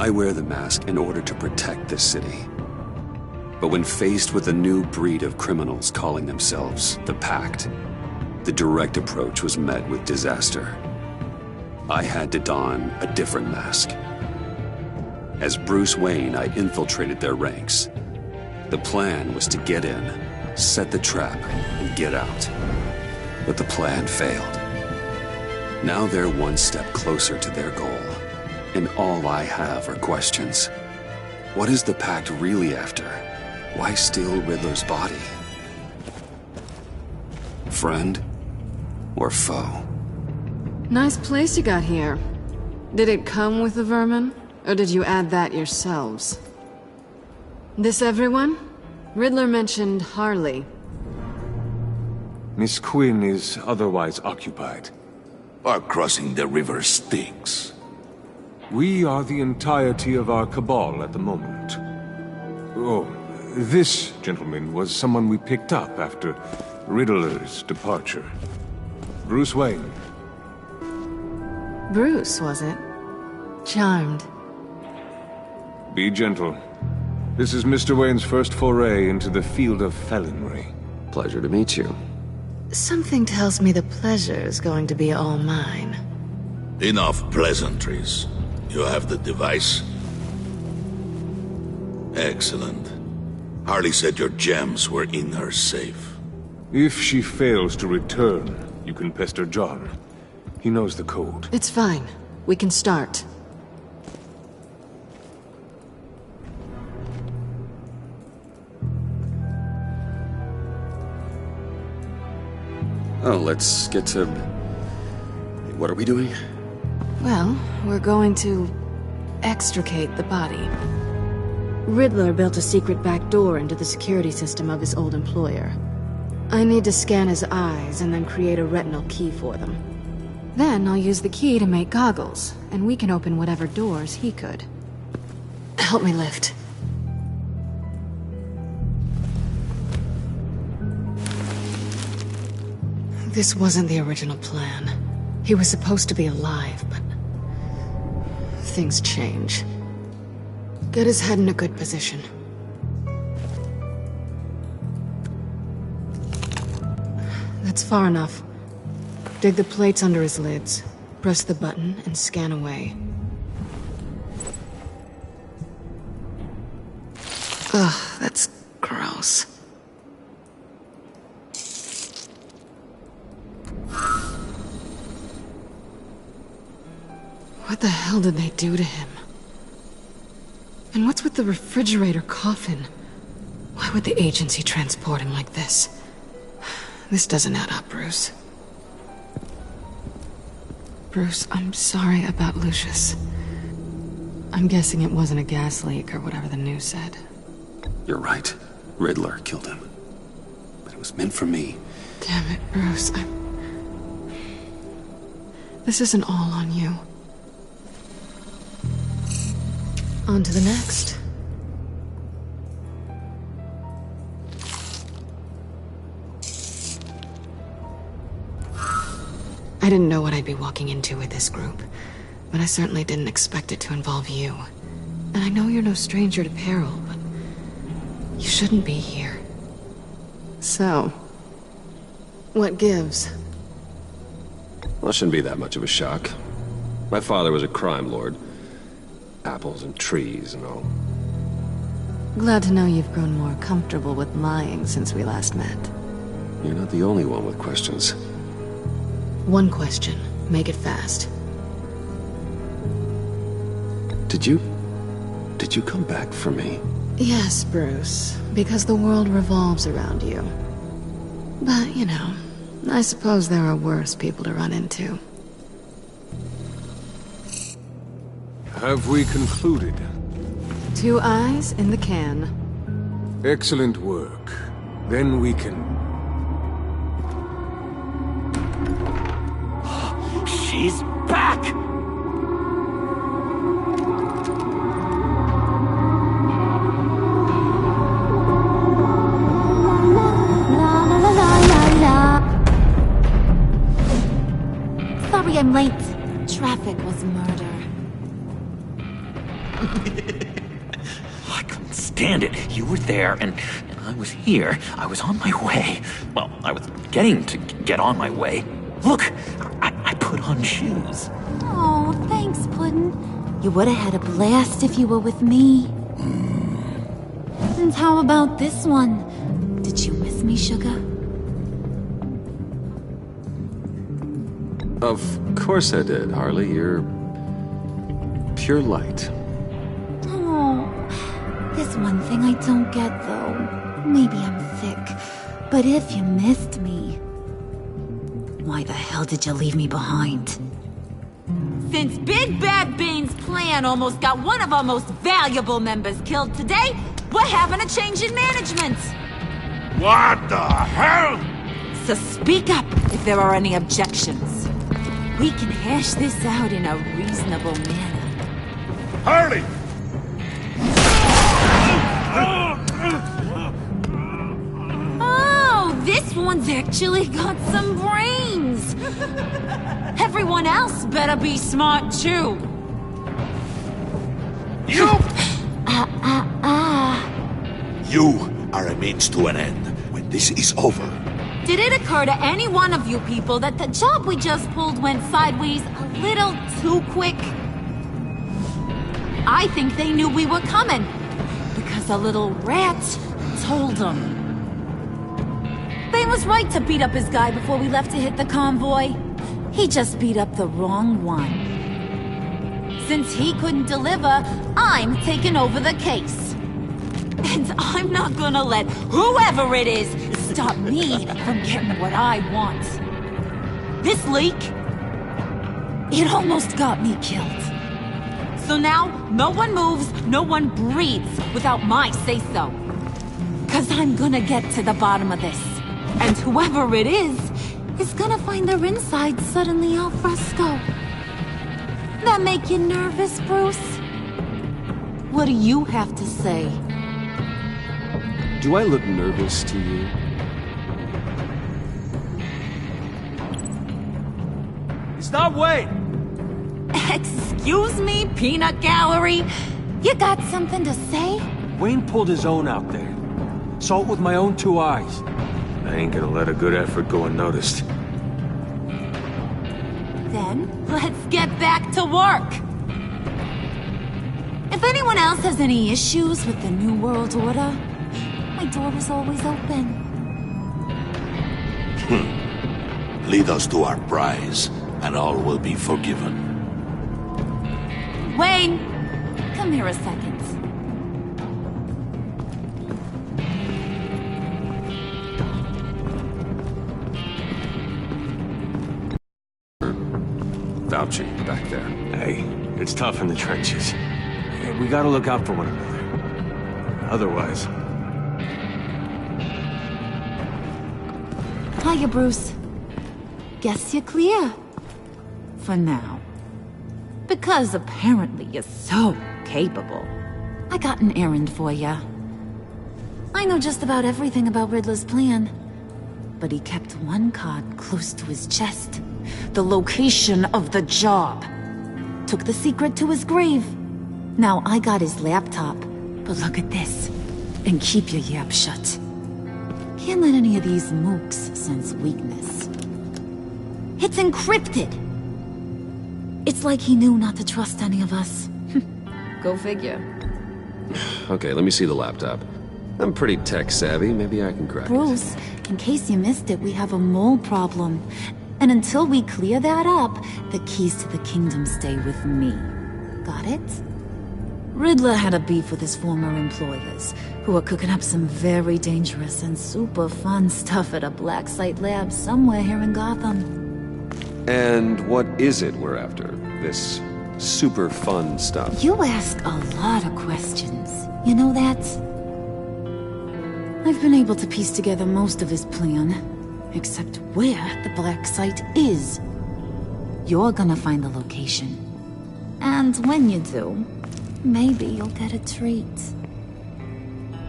I wear the mask in order to protect this city. But when faced with a new breed of criminals calling themselves the Pact, the direct approach was met with disaster. I had to don a different mask. As Bruce Wayne, I infiltrated their ranks. The plan was to get in, set the trap, and get out. But the plan failed. Now they're one step closer to their goal, and all I have are questions. What is the Pact really after? Why steal Riddler's body? Friend or foe? Nice place you got here. Did it come with the vermin? Or did you add that yourselves? This everyone? Riddler mentioned Harley. Miss Quinn is otherwise occupied. Are crossing the river Styx. We are the entirety of our cabal at the moment. Oh, this gentleman was someone we picked up after Riddler's departure. Bruce Wayne. Bruce, was it? Charmed. Be gentle. This is Mr. Wayne's first foray into the field of felonry. Pleasure to meet you. Something tells me the pleasure's going to be all mine. Enough pleasantries. You have the device? Excellent. Harley said your gems were in her safe. If she fails to return, you can pester John. He knows the code. It's fine. We can start. Oh, let's get to... What are we doing? Well, we're going to extricate the body. Riddler built a secret back door into the security system of his old employer. I need to scan his eyes and then create a retinal key for them. Then I'll use the key to make goggles, and we can open whatever doors he could. Help me lift. This wasn't the original plan. He was supposed to be alive, but... things change. Get his head in a good position. That's far enough. Dig the plates under his lids. Press the button and scan away. Ugh, that's gross. What the hell did they do to him? And what's with the refrigerator coffin? Why would the agency transport him like this? This doesn't add up, Bruce. Bruce, I'm sorry about Lucius. I'm guessing it wasn't a gas leak or whatever the news said. You're right. Riddler killed him. But it was meant for me. Damn it, Bruce. This isn't all on you. On to the next. I didn't know what I'd be walking into with this group, but I certainly didn't expect it to involve you. And I know you're no stranger to peril, but you shouldn't be here. So, what gives? Well, it shouldn't be that much of a shock. My father was a crime lord. Apples and trees and all. Glad to know you've grown more comfortable with lying since we last met. You're not the only one with questions. One question. Make it fast. Did you come back for me? Yes, Bruce. Because the world revolves around you. But, you know, I suppose there are worse people to run into. Have we concluded? 2 eyes in the can. Excellent work. Then we can... She's back! Sorry I'm late. Traffic was murder. stand it. You were there, and I was here. I was on my way. Well, I was getting to get on my way. Look, I put on shoes. Oh, thanks, Puddin'. You would have had a blast if you were with me. And how about this one? Did you miss me, Sugar? Of course I did, Harley. You're pure light. Oh, there's one thing I don't get, though. Maybe I'm thick, but if you missed me, why the hell did you leave me behind? Since Big Bad Bane's plan almost got one of our most valuable members killed today, we're having a change in management. What the hell? So speak up if there are any objections. We can hash this out in a reasonable manner. Harley! Oh, this one's actually got some brains. Everyone else better be smart too. You! You are a means to an end. When this is over, Did it occur to any one of you people that the job we just pulled went sideways a little too quick? I think they knew we were coming, because a little rat told them. Bane was right to beat up his guy before we left to hit the convoy. He just beat up the wrong one. Since he couldn't deliver, I'm taking over the case. And I'm not gonna let whoever it is stop me from getting what I want. This leak, it almost got me killed. So now, no one moves, no one breathes without my say-so. 'Cause I'm gonna get to the bottom of this. And whoever it is gonna find their insides suddenly al fresco. That make you nervous, Bruce? What do you have to say? Do I look nervous to you? Stop, wait! Excuse me, peanut gallery? You got something to say? Wayne pulled his own out there. Saw it with my own 2 eyes. I ain't gonna let a good effort go unnoticed. Then, let's get back to work. If anyone else has any issues with the New World Order, my door is always open. lead us to our prize, and all will be forgiven. Wayne, come here a second. Fauci, back there. Hey, it's tough in the trenches. Hey, we gotta look out for one another. Otherwise... Hiya, Bruce. Guess you're clear. For now. Because apparently you're so capable. I got an errand for ya. I know just about everything about Riddler's plan. But he kept one card close to his chest. The location of the job. Took the secret to his grave. Now I got his laptop. But look at this. And keep your yap shut. Can't let any of these mooks sense weakness. It's encrypted! It's like he knew not to trust any of us. Go figure. Okay, let me see the laptop. I'm pretty tech-savvy, maybe I can crack it. Bruce, in case you missed it, we have a mole problem. And until we clear that up, the keys to the kingdom stay with me. Got it? Riddler had a beef with his former employers, who were cooking up some very dangerous and super fun stuff at a black site lab somewhere here in Gotham. And what is it we're after? This super fun stuff? You ask a lot of questions. You know that? I've been able to piece together most of his plan, except where the black site is. You're gonna find the location. And when you do, maybe you'll get a treat.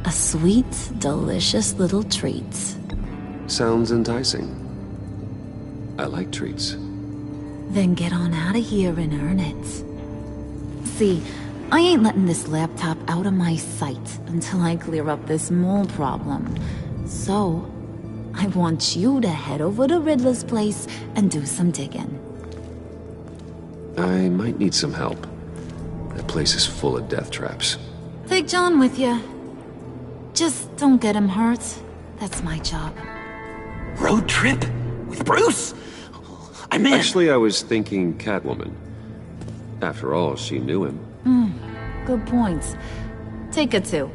A sweet, delicious little treat. Sounds enticing. I like treats. Then get on out of here and earn it. See, I ain't letting this laptop out of my sight until I clear up this mole problem. So, I want you to head over to Riddler's place and do some digging. I might need some help. That place is full of death traps. Take John with you. Just don't get him hurt. That's my job. Road trip? With Bruce? I'm in. Actually, I was thinking Catwoman. After all, she knew him. Good point. Take it too.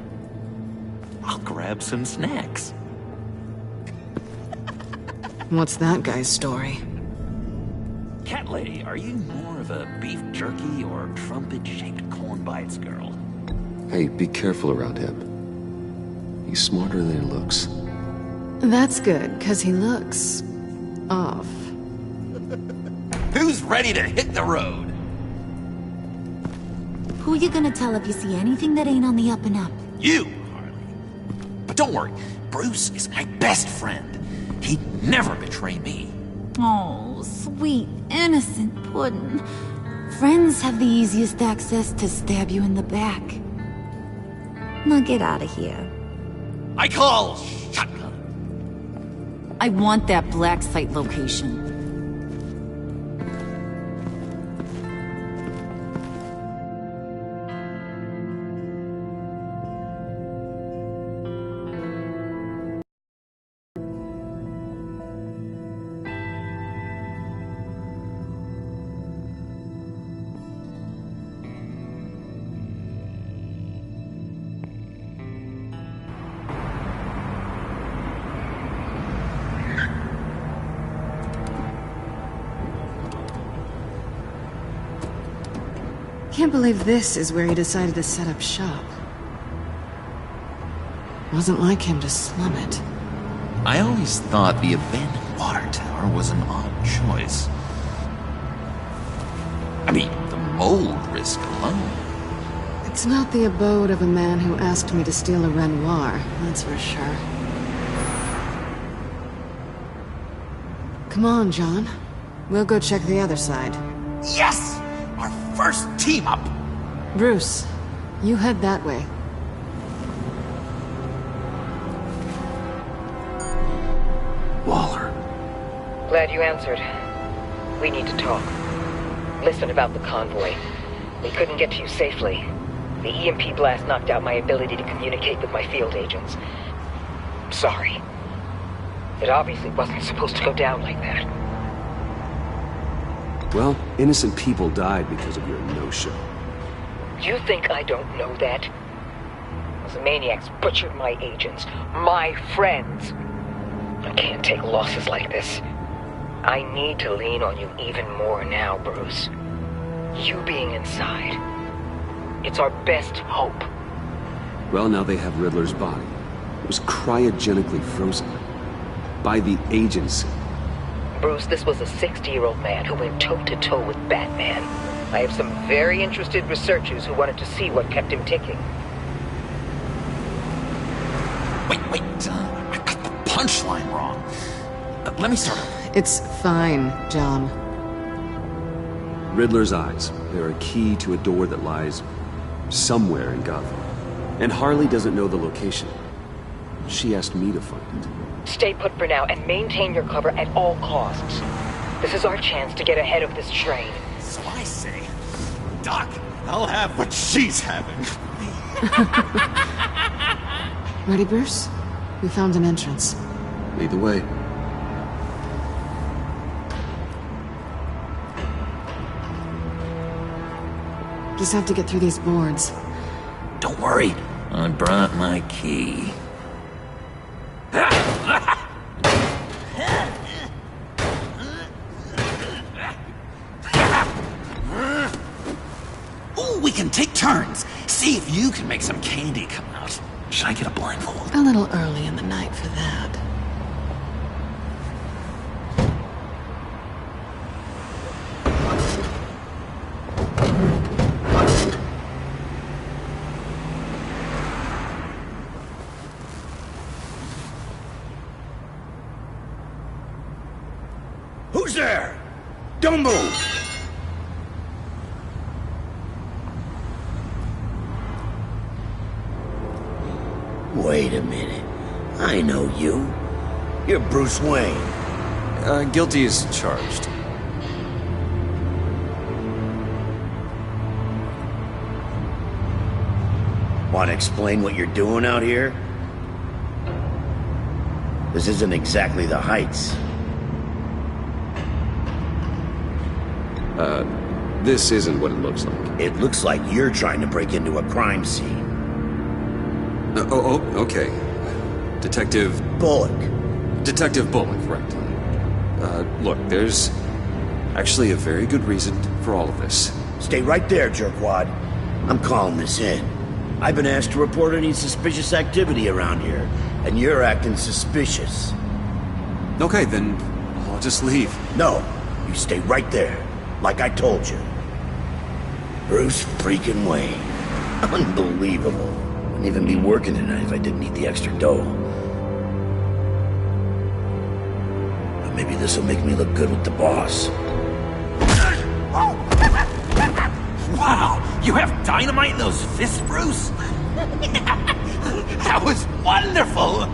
I'll grab some snacks. What's that guy's story? Cat lady, are you more of a beef jerky or trumpet-shaped corn bites girl? Hey, be careful around him. He's smarter than he looks. That's good, because he looks... off. Who's ready to hit the road? Who you gonna tell if you see anything that ain't on the up and up? You, Harley. But don't worry, Bruce is my best friend. He'd never betray me. Oh, sweet, innocent puddin'. Friends have the easiest access to stab you in the back. Now get out of here. I call shotgun. I want that black site location. Can't believe this is where he decided to set up shop. Wasn't like him to slum it. I always thought the abandoned water tower was an odd choice. I mean, the mold risk alone. It's not the abode of a man who asked me to steal a Renoir, that's for sure. Come on, John. We'll go check the other side. Yes! Our first team up! Bruce, you head that way. Waller. Glad you answered. We need to talk. Listen about the convoy. We couldn't get to you safely. The EMP blast knocked out my ability to communicate with my field agents. Sorry. It obviously wasn't supposed to go down like that. Well, innocent people died because of your no-show. You think I don't know that? Those maniacs butchered my agents, my friends. I can't take losses like this. I need to lean on you even more now, Bruce. You being inside. It's our best hope. Well, now they have Riddler's body. It was cryogenically frozen. By the agency. Bruce, this was a 60-year-old man who went toe-to-toe with Batman. I have some very interested researchers who wanted to see what kept him ticking. Wait, I got the punchline wrong. Let me start over. It's fine, John. Riddler's eyes. They're a key to a door that lies somewhere in Gotham. And Harley doesn't know the location. She asked me to find it. Stay put for now and maintain your cover at all costs. This is our chance to get ahead of this train. So I say, Doc, I'll have what she's having. Ready, Bruce? We found an entrance. Lead the way. Just have to get through these boards. Don't worry, I brought my key. Ooh, we can take turns. See if you can make some candy come out. Should I get a blindfold? A little early in the night for that. Who's there? Don't move! Wait a minute. I know you. You're Bruce Wayne. Guilty as charged. Want to explain what you're doing out here? This isn't exactly the Heights. This isn't what it looks like. It looks like you're trying to break into a crime scene. Okay. Detective... Bullock. Detective Bullock, right. Look, there's actually a very good reason for all of this. Stay right there, jerkwad. I'm calling this in. I've been asked to report any suspicious activity around here, and you're acting suspicious. Okay, then I'll just leave. No, you stay right there, like I told you. Bruce freaking Wayne. Unbelievable. Wouldn't even be working tonight if I didn't need the extra dough. But maybe this'll make me look good with the boss. Wow! You have dynamite in those fists, Bruce? That was wonderful!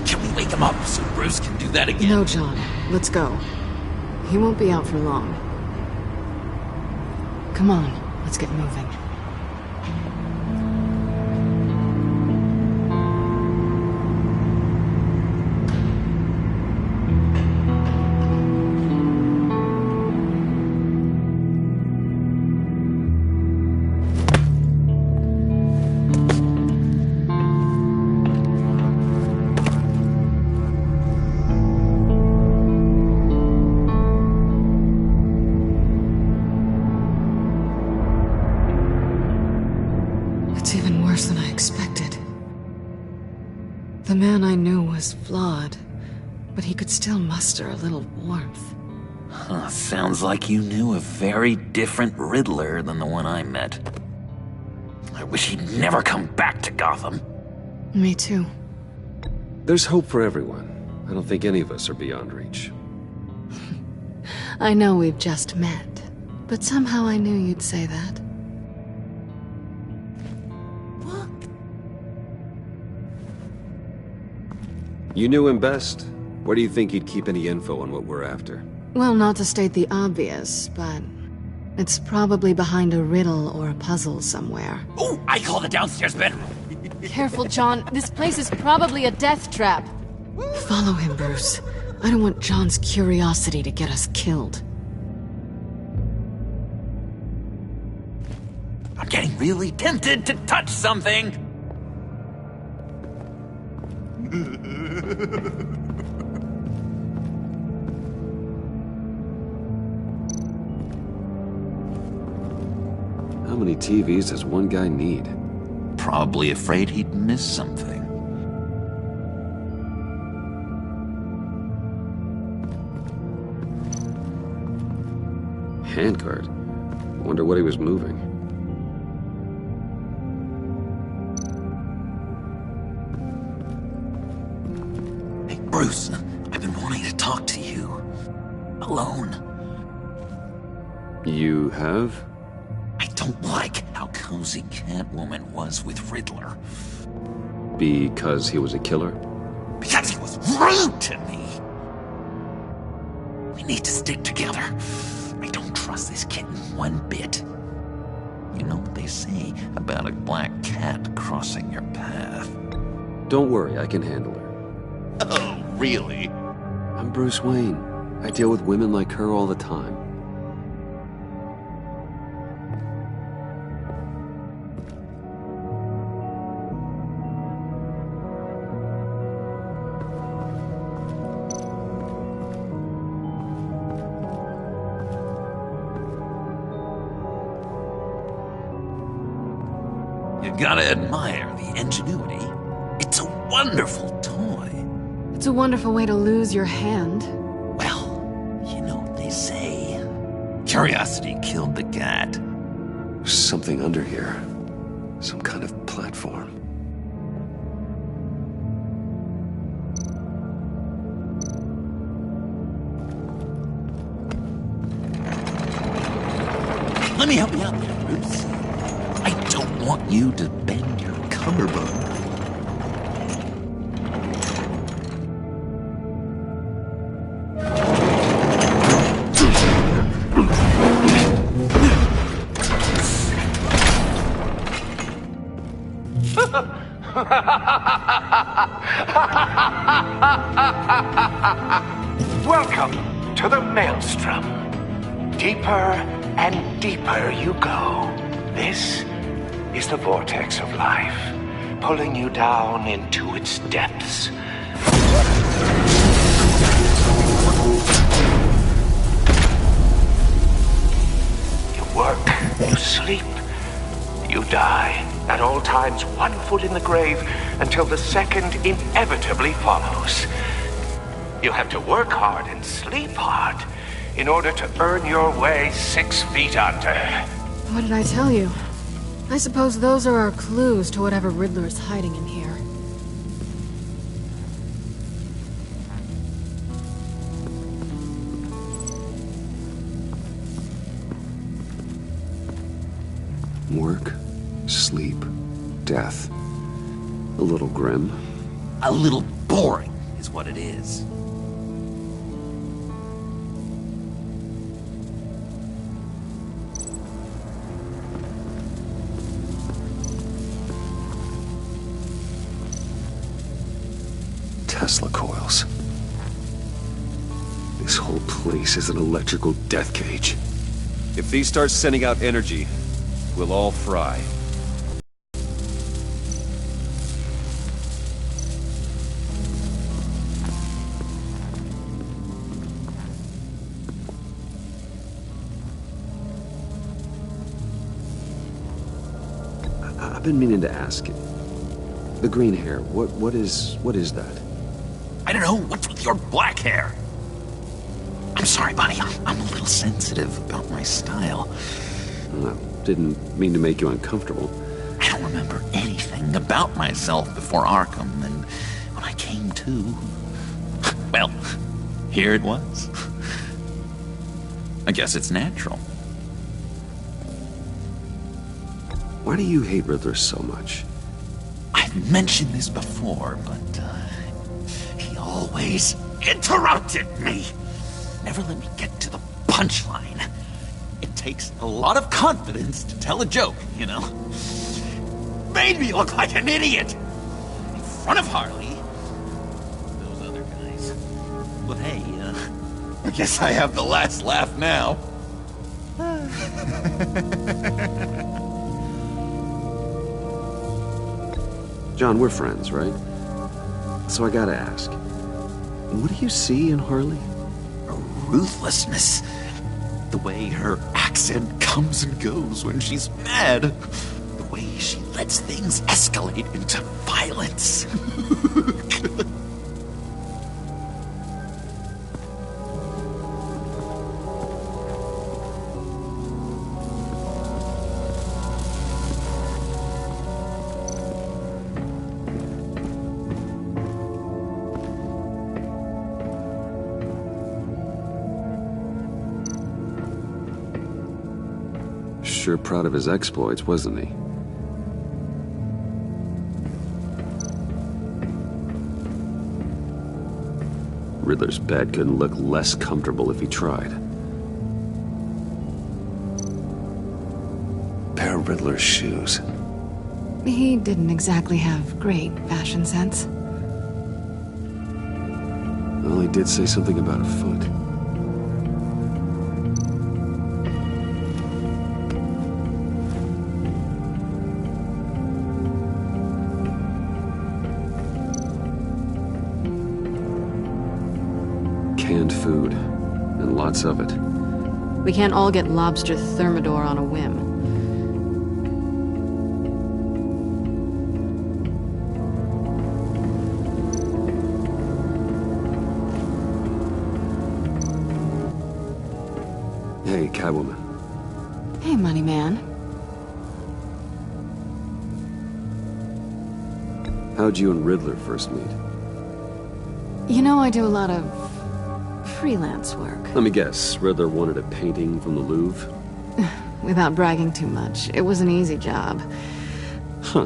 Can we wake him up so Bruce can do that again? No, John. Let's go. He won't be out for long. Come on, let's get moving. It's even worse than I expected. The man I knew was flawed, but he could still muster a little warmth. Huh, sounds like you knew a very different Riddler than the one I met. I wish he'd never come back to Gotham. Me too. There's hope for everyone. I don't think any of us are beyond reach. I know we've just met, but somehow I knew you'd say that. You knew him best. Where do you think he'd keep any info on what we're after? Well, not to state the obvious, but it's probably behind a riddle or a puzzle somewhere. Oh, I call the downstairs bedroom. Careful, John. This place is probably a death trap. Follow him, Bruce. I don't want John's curiosity to get us killed. I'm getting really tempted to touch something. How many TVs does one guy need? Probably afraid he'd miss something. Handcart. Wonder what he was moving. Hey, Bruce, I've been wanting to talk to you. Alone. You have? I don't like how cozy Catwoman was with Riddler. Because he was a killer? Because he was rude to me! We need to stick together. I don't trust this kitten one bit. You know what they say about a black cat crossing your path? Don't worry, I can handle her. Oh, really? I'm Bruce Wayne. I deal with women like her all the time. You gotta admire the ingenuity. It's a wonderful toy. It's a wonderful way to lose your hand. Well, you know what they say. Curiosity killed the cat. There's something under here. Some kind of platform. Let me help you out there, Bruce. I don't want you to bend your collarbone. Welcome to the Maelstrom. Deeper and deeper you go. This is the vortex of life, pulling you down into its depths. You work, you sleep, you die. At all times, one foot in the grave until the second inevitably follows. You have to work hard and sleep hard in order to earn your way 6 feet under. What did I tell you? I suppose those are our clues to whatever Riddler is hiding in here. Work, sleep, death. A little grim. A little boring is what it is. Tesla coils. This whole place is an electrical death cage. If these start sending out energy, we'll all fry. I've been meaning to ask. The green hair, what is that? I don't know. What's with your black hair? I'm sorry, buddy. I'm a little sensitive about my style. Didn't mean to make you uncomfortable. I don't remember anything about myself before Arkham, and when I came to, well, here it was. I guess it's natural. Why do you hate Riddler so much? I've mentioned this before, but he always interrupted me. Never let me get to the punchline. It takes a lot of confidence to tell a joke, you know. Made me look like an idiot in front of Harley. Those other guys. But hey, I guess I have the last laugh now. John, we're friends, right? So I gotta ask, what do you see in Harley? A ruthlessness. The way her accent comes and goes when she's mad. The way she lets things escalate into violence. Sure proud of his exploits, wasn't he? Riddler's bed couldn't look less comfortable if he tried. Pair of Riddler's shoes. He didn't exactly have great fashion sense. Well, he did say something about a foot. Canned food, and lots of it. We can't all get lobster thermidor on a whim. Hey, Catwoman. Hey, Money Man. How'd you and Riddler first meet? You know, I do a lot of freelance work. Let me guess, Riddler wanted a painting from the Louvre? Without bragging too much, it was an easy job. Huh.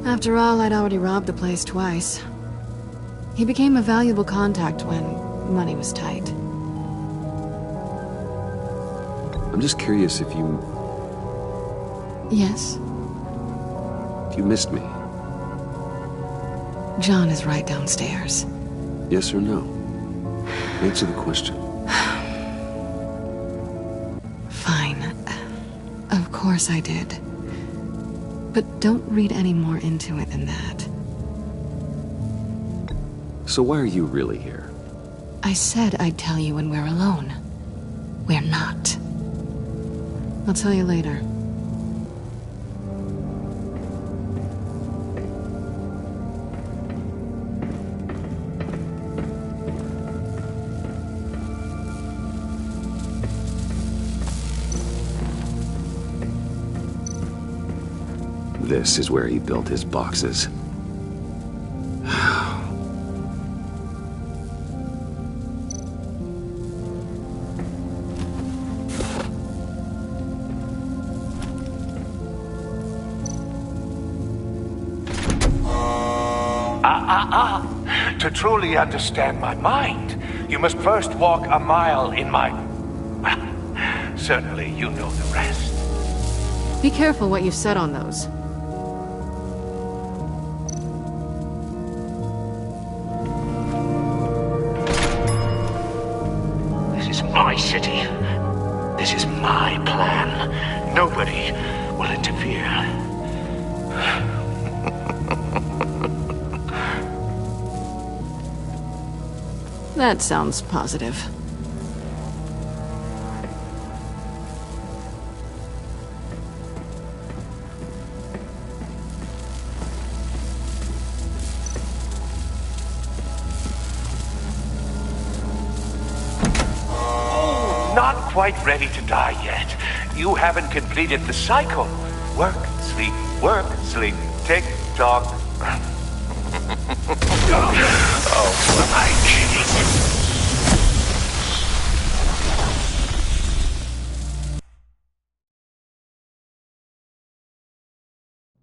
After all, I'd already robbed the place twice. He became a valuable contact when money was tight. I'm just curious if you... Yes? If you missed me. John is right downstairs. Yes or no? Answer the question. Fine. Of course I did. But don't read any more into it than that. So why are you really here? I said I'd tell you when we're alone. We're not. I'll tell you later. This is where he built his boxes. To truly understand my mind, you must first walk a mile in my... Well, certainly you know the rest. Be careful what you said on those. This is my city. This is my plan. Nobody will interfere. That sounds positive. Oh, not quite ready to die yet. You haven't completed the cycle. Work, sleep, tick tock. Oh, am I kidding?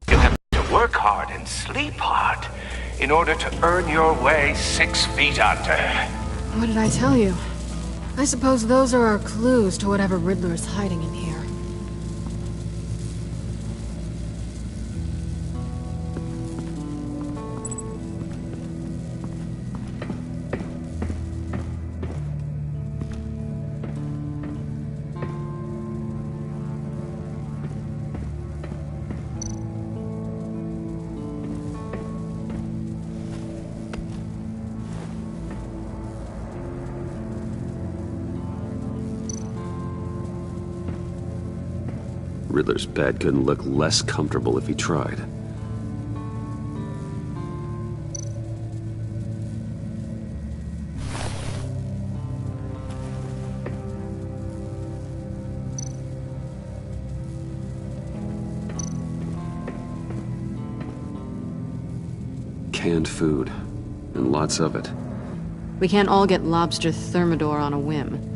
You have to work hard and sleep hard in order to earn your way 6 feet under. What did I tell you? I suppose those are our clues to whatever Riddler is hiding in here. Riddler's bed couldn't look less comfortable if he tried. Canned food, and lots of it. We can't all get lobster thermidor on a whim.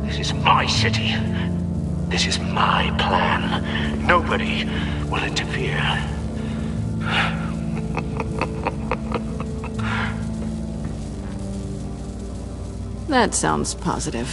This is my city. This is my plan. Nobody will interfere. That sounds positive.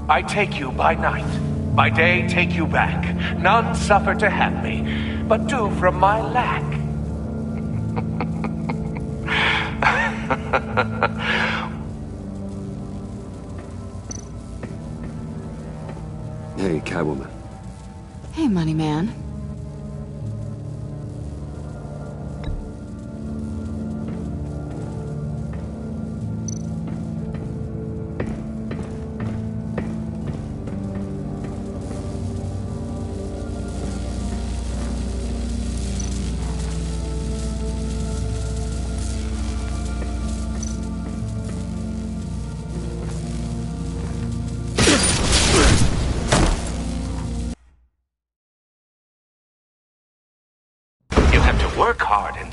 I take you by night, by day take you back. None suffer to have me, but do from my lack. Hey, Catwoman. Hey, Money Man.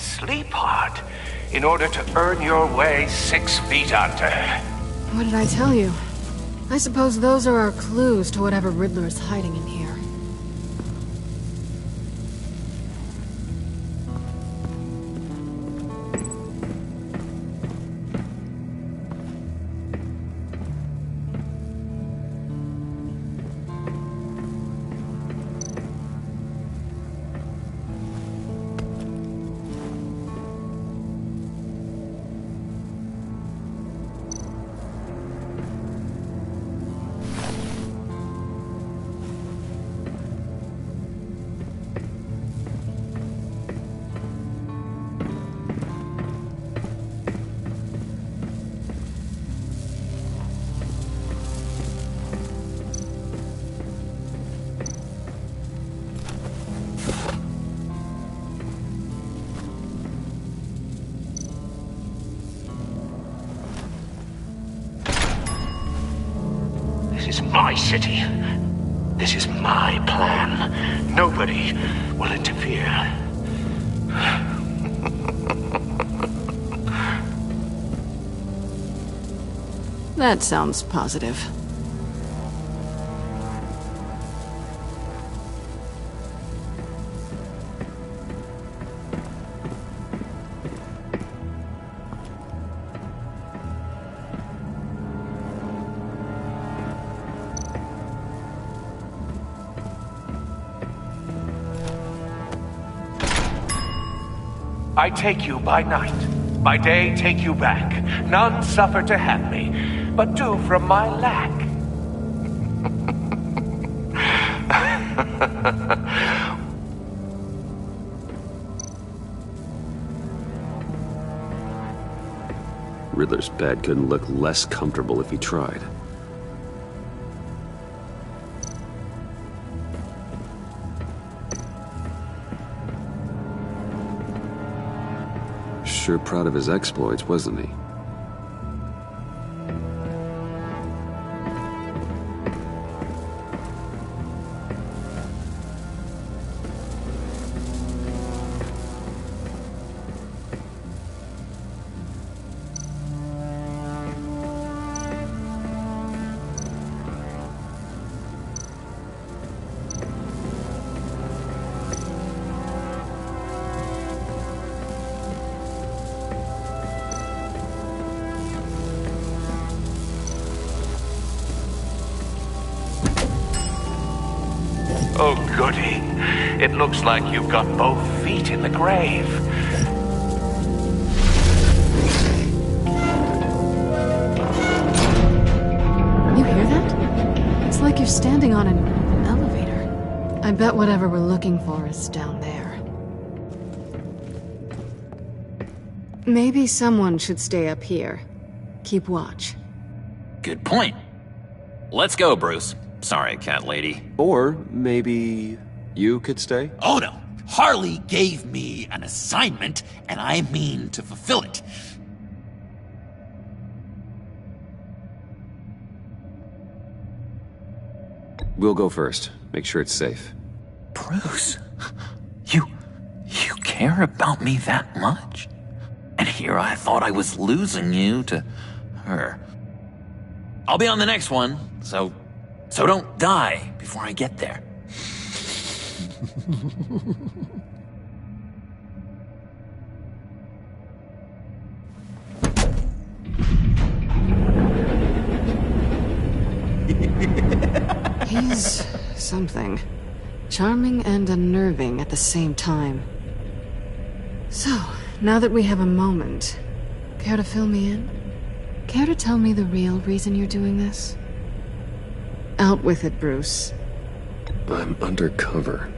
sleep hard in order to earn your way 6 feet under. What did I tell you? I suppose those are our clues to whatever Riddler is hiding in here. This is my city. This is my plan. Nobody will interfere. That sounds positive. I take you by night. By day, take you back. None suffer to have me, but do from my lack. Riddler's bed couldn't look less comfortable if he tried. Sure proud of his exploits, wasn't he? Oh, goody. It looks like you've got both feet in the grave. You hear that? It's like you're standing on an elevator. I bet whatever we're looking for is down there. Maybe someone should stay up here. Keep watch. Good point. Let's go, Bruce. Sorry, cat lady. Or maybe you could stay? Oh no! Harley gave me an assignment, and I mean to fulfill it. We'll go first. Make sure it's safe. Bruce, you care about me that much? And here I thought I was losing you to her. I'll be on the next one, so don't die before I get there. He's something. Charming and unnerving at the same time. So, now that we have a moment, care to fill me in? Care to tell me the real reason you're doing this? Out with it, Bruce. I'm undercover.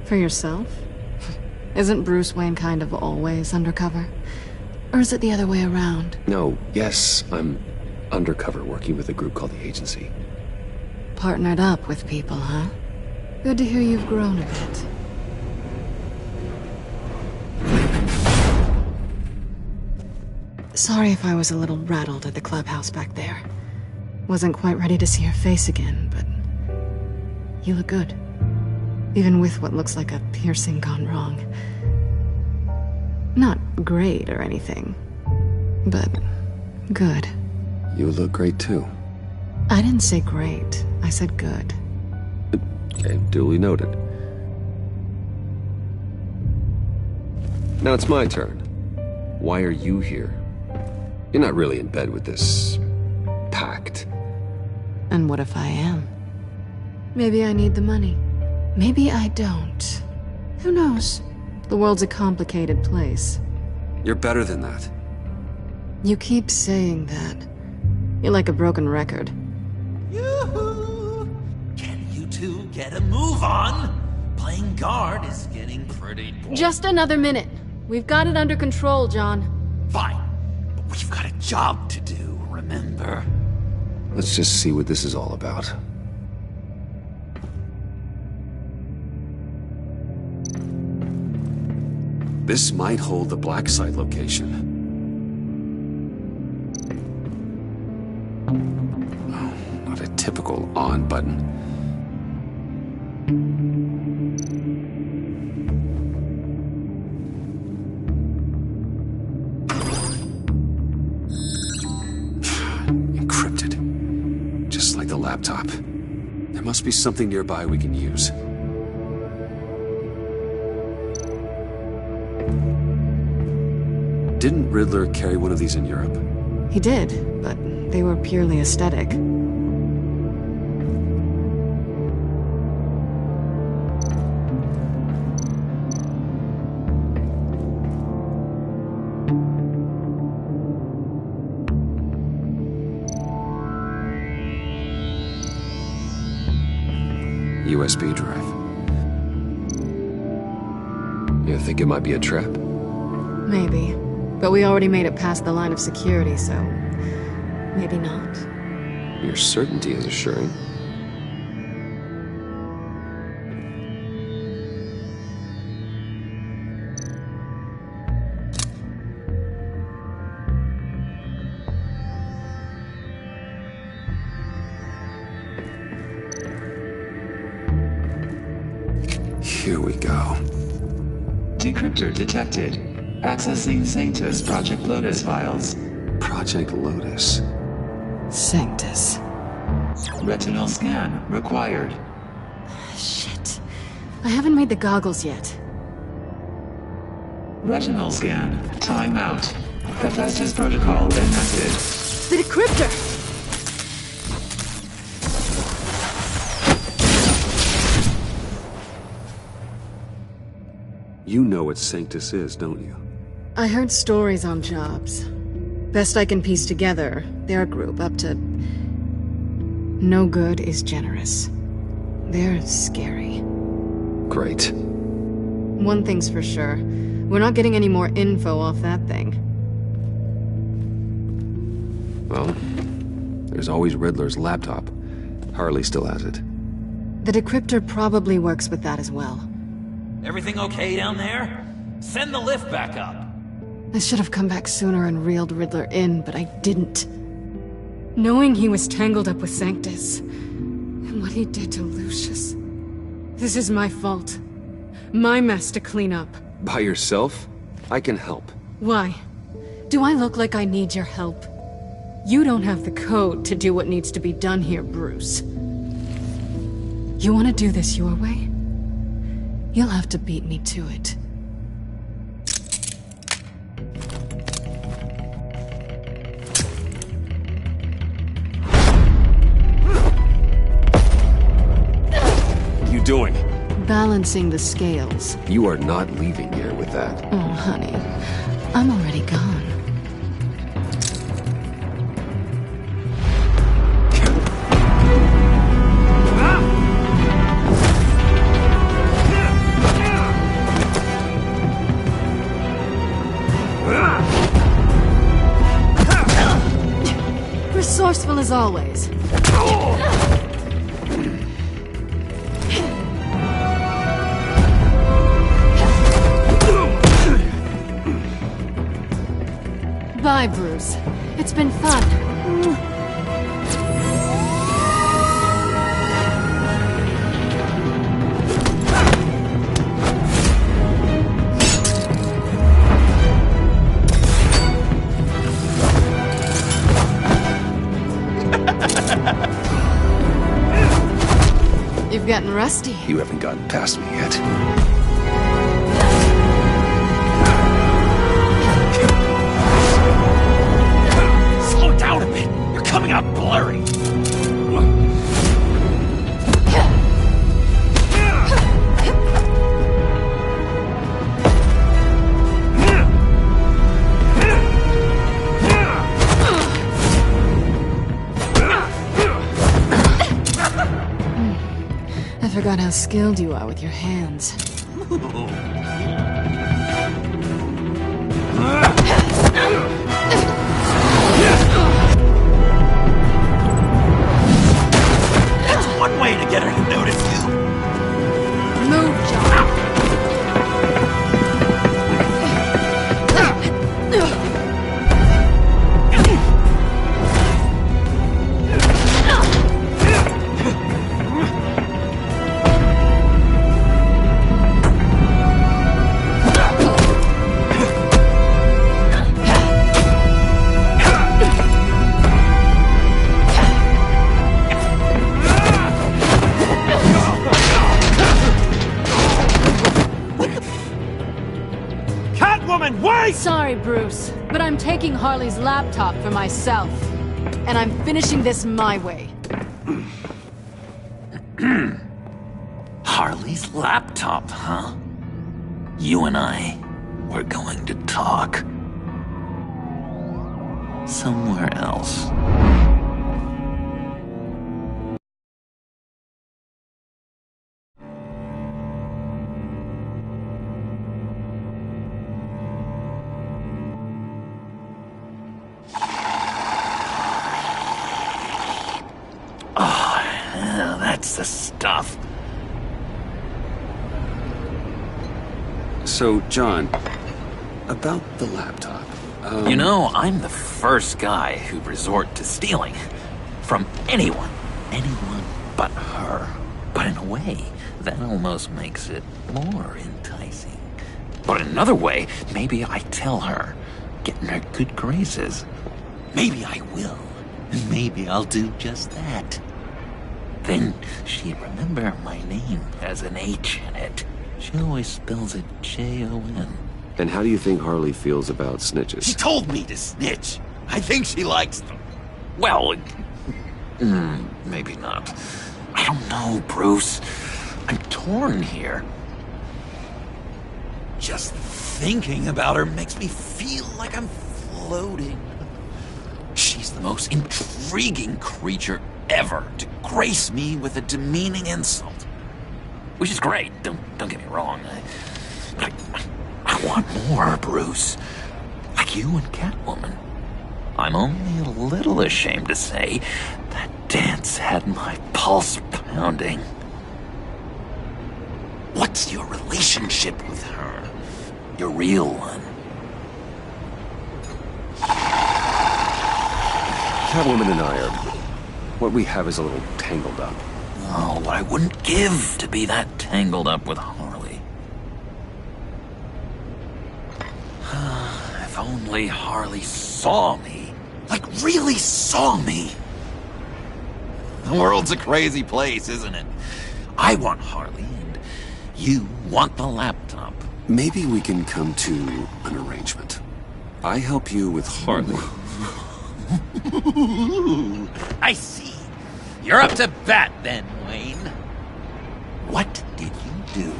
For yourself? Isn't Bruce Wayne kind of always undercover? Or is it the other way around? No, yes, I'm undercover working with a group called the Agency. Partnered up with people, huh? Good to hear you've grown a bit. Sorry if I was a little rattled at the clubhouse back there. Wasn't quite ready to see your face again, but you look good. Even with what looks like a piercing gone wrong. Not great or anything, but good. You look great too. I didn't say great, I said good. Okay, duly noted. Now it's my turn. Why are you here? You're not really in bed with this... pact. And what if I am? Maybe I need the money. Maybe I don't. Who knows? The world's a complicated place. You're better than that. You keep saying that. You're like a broken record. Yoo-hoo! Can you two get a move on? Playing guard is getting pretty boring. Just another minute. We've got it under control, John. Fine. But we've got a job to do, remember? Let's just see what this is all about. This might hold the black site location. Oh, not a typical on button. Encrypted. Just like the laptop. There must be something nearby we can use. Didn't Riddler carry one of these in Europe? He did, but they were purely aesthetic. USB drive. You think it might be a trap? Maybe. But we already made it past the line of security, so... maybe not. Your certainty is assuring. Here we go. Decryptor detected. Accessing Sanctus Project Lotus files. Project Lotus. Sanctus. Retinal scan required. Shit. I haven't made the goggles yet. Retinal scan. Timeout. Hephaestus protocol enacted. The decryptor! You know what Sanctus is, don't you? I heard stories on jobs. Best I can piece together, they're a group up to... no good is generous. They're scary. Great. One thing's for sure. We're not getting any more info off that thing. Well, there's always Riddler's laptop. Harley still has it. The decryptor probably works with that as well. Everything okay down there? Send the lift back up. I should have come back sooner and reeled Riddler in, but I didn't. Knowing he was tangled up with Sanctus, and what he did to Lucius. This is my fault. My mess to clean up. By yourself? I can help. Why? Do I look like I need your help? You don't have the code to do what needs to be done here, Bruce. You want to do this your way? You'll have to beat me to it. What are you doing? Balancing the scales. You are not leaving here with that. Oh, honey. I'm already gone. Resourceful as always. Bye, Bruce. It's been fun. You're getting rusty. You haven't gotten past me yet. Slow down a bit. You're coming out blurry. I forgot how skilled you are with your hands. That's one way to get her to notice you. Move, John. Sorry, Bruce, but I'm taking Harley's laptop for myself. And I'm finishing this my way. Harley's laptop, huh? You and I, we're going to talk. Somewhere else. That's the stuff. So, John, about the laptop. You know, I'm the first guy who'd resort to stealing. From anyone. Anyone but her. But in a way, that almost makes it more enticing. But in another way, maybe I tell her, get in her good graces. Maybe I will. And maybe I'll do just that. Then she'd remember my name has an H in it. She always spells it J-O-N. And how do you think Harley feels about snitches? She told me to snitch. I think she likes them. Well, maybe not. I don't know, Bruce. I'm torn here. Just thinking about her makes me feel like I'm floating. She's the most intriguing creature ever to grace me with a demeaning insult. Which is great, don't get me wrong. I want more, Bruce. Like you and Catwoman. I'm only a little ashamed to say that dance had my pulse pounding. What's your relationship with her? Your real one? Catwoman and I are... what we have is a little tangled up. Oh, what I wouldn't give to be that tangled up with Harley. If only Harley saw me. Like, really saw me. The world's a crazy place, isn't it? I want Harley, and you want the laptop. Maybe we can come to an arrangement. I help you with Harley. I see. You're up to bat then, Wayne. What did you do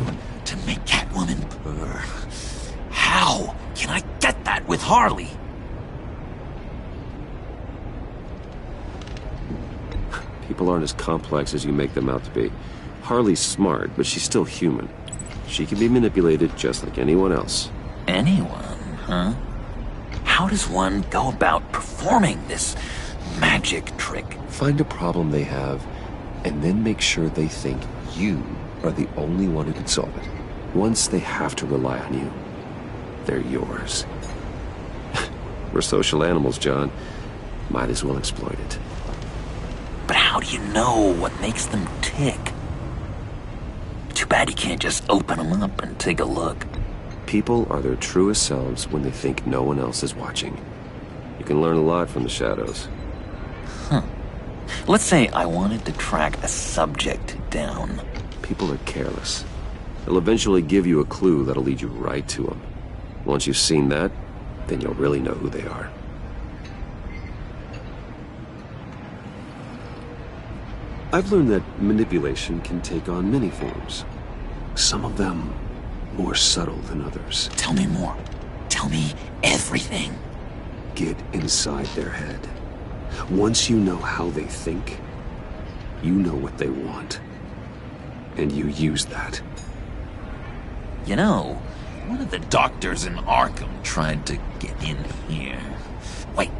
to make Catwoman purr? How can I get that with Harley? People aren't as complex as you make them out to be. Harley's smart, but she's still human. She can be manipulated just like anyone else. Anyone, huh? How does one go about performing this magic trick? Find a problem they have, and then make sure they think you are the only one who can solve it. Once they have to rely on you, they're yours. We're social animals, John. Might as well exploit it. But how do you know what makes them tick? Too bad you can't just open them up and take a look. People are their truest selves when they think no one else is watching. You can learn a lot from the shadows. Huh. Let's say I wanted to track a subject down. People are careless. They'll eventually give you a clue that'll lead you right to them. Once you've seen that, then you'll really know who they are. I've learned that manipulation can take on many forms. Some of them more subtle than others. Tell me more. Tell me everything. Get inside their head. Once you know how they think, you know what they want. And you use that. You know, one of the doctors in Arkham tried to get in here. Wait.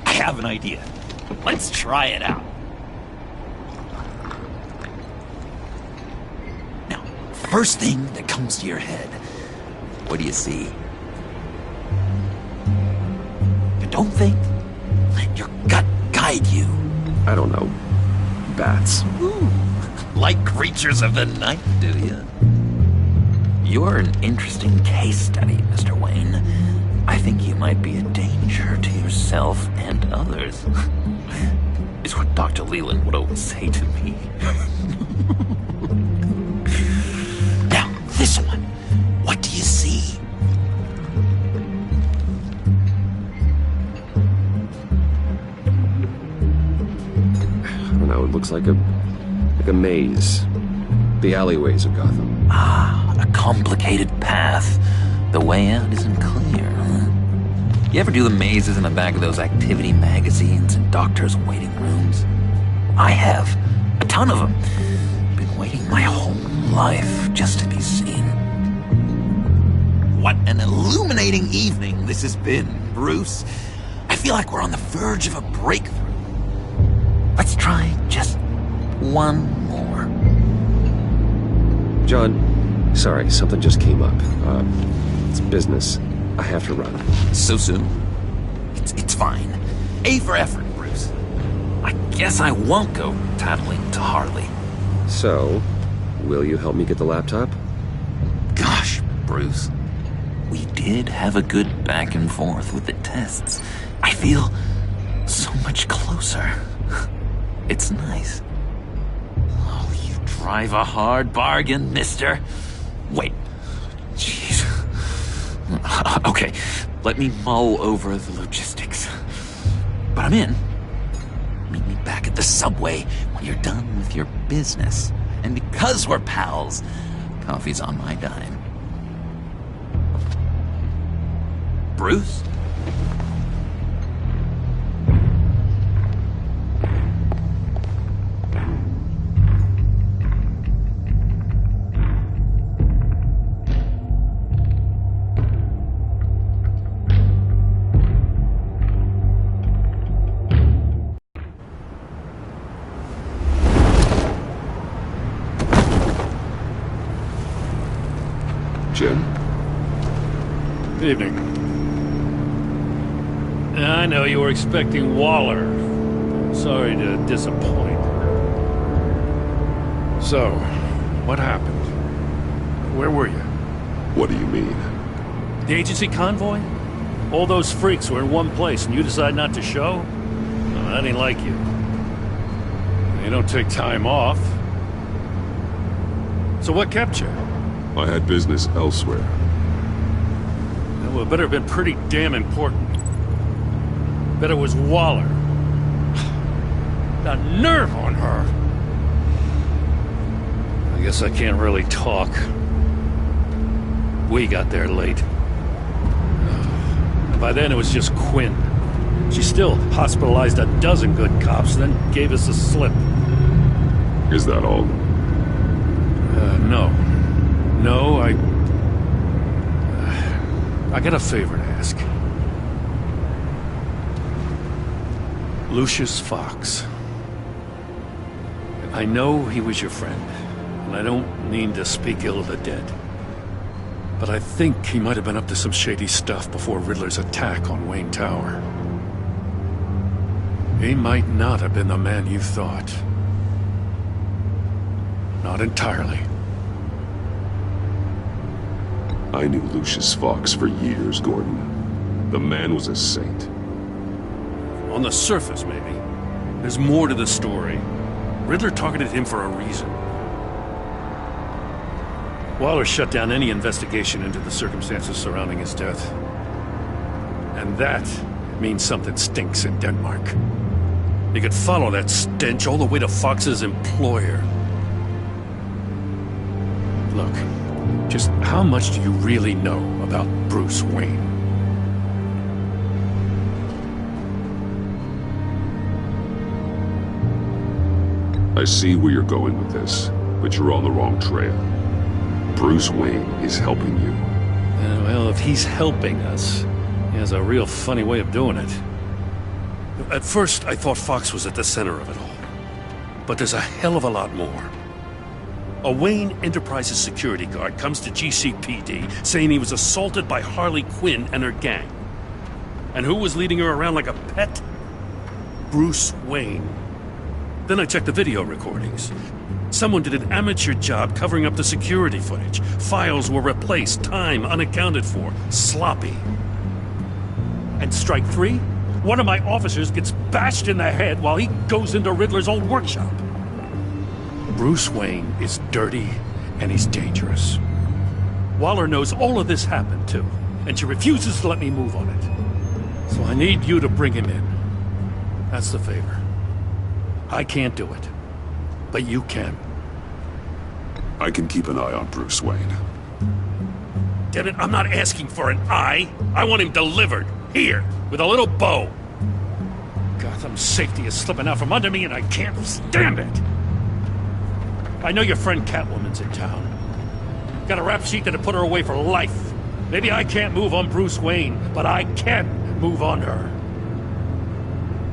I have an idea. Let's try it out. Now, first thing that comes to your head, what do you see? But don't think. Let your gut guide you. I don't know. Bats. Ooh, like creatures of the night, do you? You're an interesting case study, Mr. Wayne. I think you might be a danger to yourself and others. It's what Dr. Leland would always say to me. Now, this one. What do you see? I don't know, it looks like a maze. The alleyways of Gotham. Ah, a complicated path. The way out isn't clear, huh? You ever do the mazes in the back of those activity magazines and doctors' waiting rooms? I have. A ton of them. Been waiting my whole life just to be seen. What an illuminating evening this has been, Bruce. I feel like we're on the verge of a breakthrough. Let's try just one more. John, sorry, something just came up. It's business. I have to run. So soon? It's fine. A for effort, Bruce. I guess I won't go tattling to Harley. So, will you help me get the laptop? Gosh, Bruce. We did have a good back and forth with the tests. I feel so much closer. It's nice. Oh, you drive a hard bargain, mister. Wait. Jeez. Okay, let me mull over the logistics. But I'm in. Meet me back at the subway when you're done with your business. And because we're pals, coffee's on my dime. Bruce? Jim? Good evening. I know you were expecting Waller. Sorry to disappoint. So, what happened? Where were you? What do you mean? The agency convoy? All those freaks were in one place and you decide not to show? No, that ain't like you. You don't take time off. So what kept you? I had business elsewhere. Well, it better have been pretty damn important. Bet it was Waller. The nerve on her! I guess I can't really talk. We got there late. And by then it was just Quinn. She still hospitalized a dozen good cops, then gave us a slip. Is that all? No. No, I got a favor to ask. Lucius Fox. I know he was your friend, and I don't mean to speak ill of the dead. But I think he might have been up to some shady stuff before Riddler's attack on Wayne Tower. He might not have been the man you thought. Not entirely. I knew Lucius Fox for years, Gordon. The man was a saint. On the surface, maybe. There's more to the story. Riddler targeted him for a reason. Waller shut down any investigation into the circumstances surrounding his death. And that means something stinks in Denmark. You could follow that stench all the way to Fox's employer. Look, just how much do you really know about Bruce Wayne? I see where you're going with this, but you're on the wrong trail. Bruce Wayne is helping you. Well, if he's helping us, he has a real funny way of doing it. At first, I thought Fox was at the center of it all. But there's a hell of a lot more. A Wayne Enterprises security guard comes to GCPD saying he was assaulted by Harley Quinn and her gang. And who was leading her around like a pet? Bruce Wayne. Then I checked the video recordings. Someone did an amateur job covering up the security footage. Files were replaced, time unaccounted for, sloppy. And strike three? One of my officers gets bashed in the head while he goes into Riddler's old workshop. Bruce Wayne is dirty and he's dangerous. Waller knows all of this happened too, and she refuses to let me move on it. So I need you to bring him in. That's the favor. I can't do it, but you can. I can keep an eye on Bruce Wayne. Damn it, I'm not asking for an eye. I want him delivered, here, with a little bow. Gotham's safety is slipping out from under me and I can't stand it. I know your friend Catwoman's in town. Got a rap sheet that'll put her away for life. Maybe I can't move on Bruce Wayne, but I can move on her.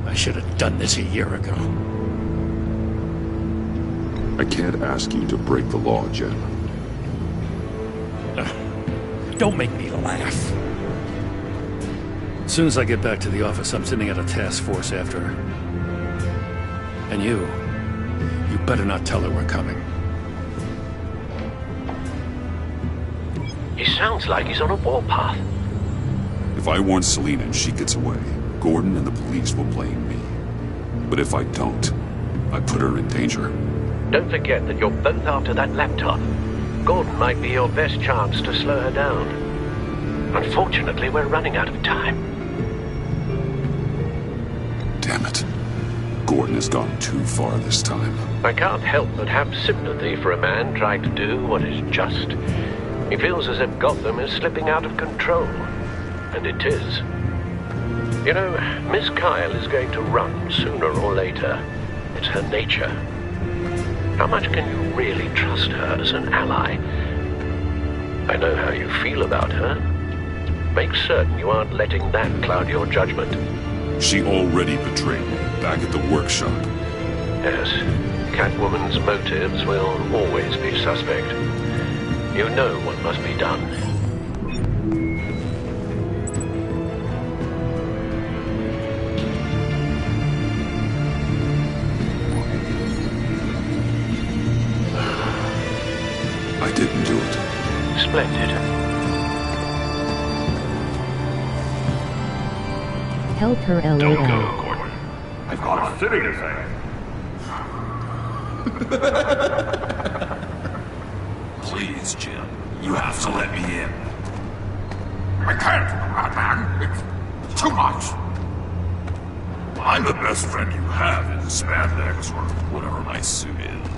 I should have done this a year ago. I can't ask you to break the law, Jen. Don't make me laugh. As soon as I get back to the office, I'm sending out a task force after her. And you better not tell her we're coming. He sounds like he's on a warpath. If I warn Selina and she gets away, Gordon and the police will blame me. But if I don't, I put her in danger. Don't forget that you're both after that laptop. Gordon might be your best chance to slow her down. Unfortunately, we're running out of time. Damn it. Gordon has gone too far this time. I can't help but have sympathy for a man trying to do what is just. He feels as if Gotham is slipping out of control. And it is. You know, Miss Kyle is going to run sooner or later. It's her nature. How much can you really trust her as an ally? I know how you feel about her. Make certain you aren't letting that cloud your judgment. She already betrayed me back at the workshop. Yes, Catwoman's motives will always be suspect. You know what must be done. I didn't do it. Splendid. Help her, LOL. Don't go, Gordon. I've got a city to save. Please, Jim. You have to let me in. I can't, Batman. It's too much. I'm the best friend you have in spandex or whatever my suit is.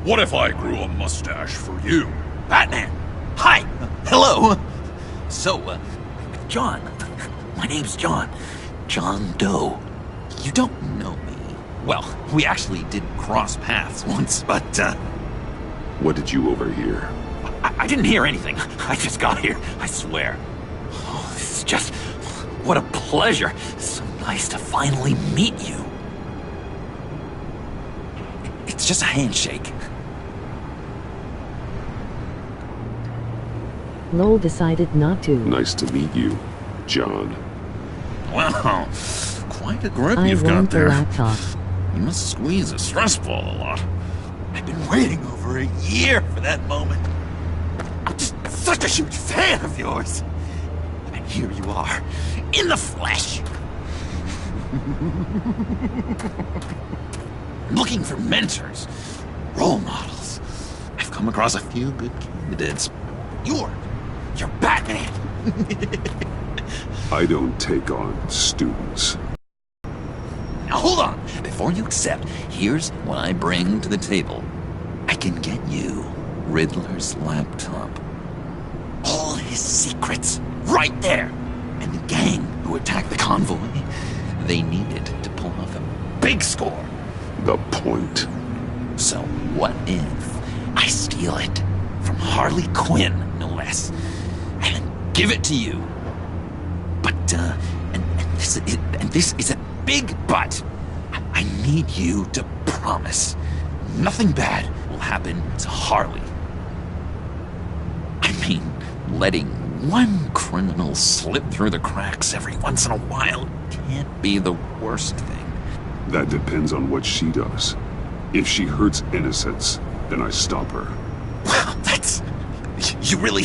What if I grew a mustache for you? Batman! Hi! Hello! So, John. My name's John. John Doe. You don't know me. Well, we actually did cross paths once, but, What did you overhear? I didn't hear anything. I just got here, I swear. Oh, this is just... what a pleasure. It's so nice to finally meet you. It's just a handshake. Lowell decided not to. Nice to meet you, John. Wow, quite a grip I you've got want the there. laptop. You must squeeze a stress ball a lot. I've been waiting over a year for that moment. I'm just such a huge fan of yours. And here you are, in the flesh. Looking for mentors, role models. I've come come across a few good candidates. You're Batman. I don't take on students. Now hold on. Before you accept, here's what I bring to the table. I can get you Riddler's laptop. All his secrets, right there. And the gang who attacked the convoy, they needed to pull off a big score. The point. So what if I steal it from Harley Quinn, no less, and then give it to you? But, and this is a big but. I need you to promise nothing bad will happen to Harley. I mean, letting one criminal slip through the cracks every once in a while can't be the worst thing. That depends on what she does. If she hurts innocents, then I stop her. Wow, that's... You really...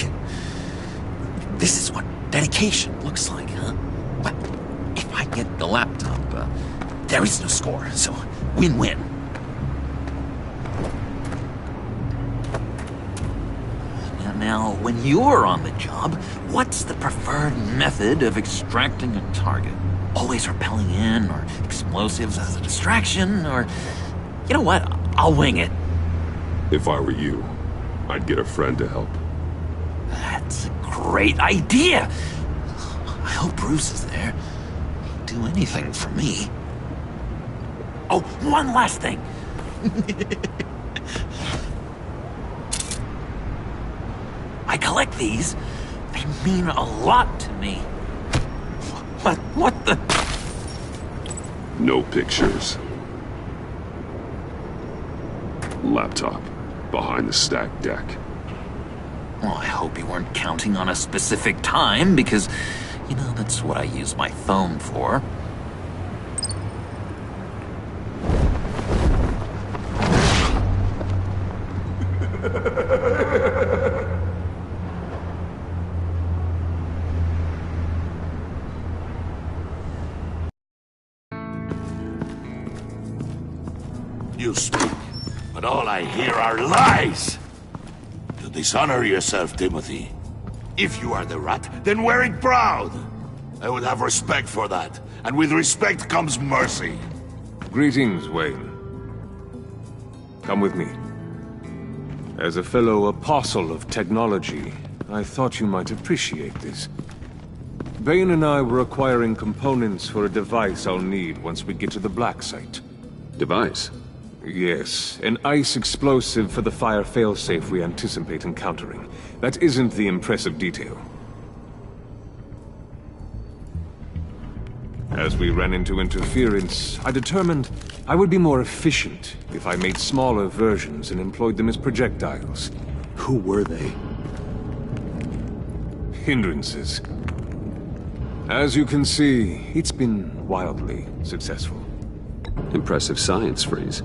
This is what dedication looks like, huh? But if I get the laptop, there is no score, so win-win. Now, when you're on the job, what's the preferred method of extracting a target? Always rappelling in, or explosives as a distraction, or... You know what? I'll wing it. If I were you, I'd get a friend to help. That's a great idea. I hope Bruce is there. He'd do anything for me. Oh, one last thing. I collect these. They mean a lot to me. What the... No pictures. Laptop. Behind the stacked deck. Well, I hope you weren't counting on a specific time, because, you know, that's what I use my phone for. You speak, but all I hear are lies! You dishonor yourself, Timothy. If you are the rat, then wear it proud! I would have respect for that, and with respect comes mercy. Greetings, Wayne. Come with me. As a fellow apostle of technology, I thought you might appreciate this. Bane and I were acquiring components for a device I'll need once we get to the Black Site. Device? Yes, an ice explosive for the fire failsafe we anticipate encountering. That isn't the impressive detail. As we ran into interference, I determined I would be more efficient if I made smaller versions and employed them as projectiles. Who were they? Hindrances. As you can see, it's been wildly successful. Impressive science, Freeze.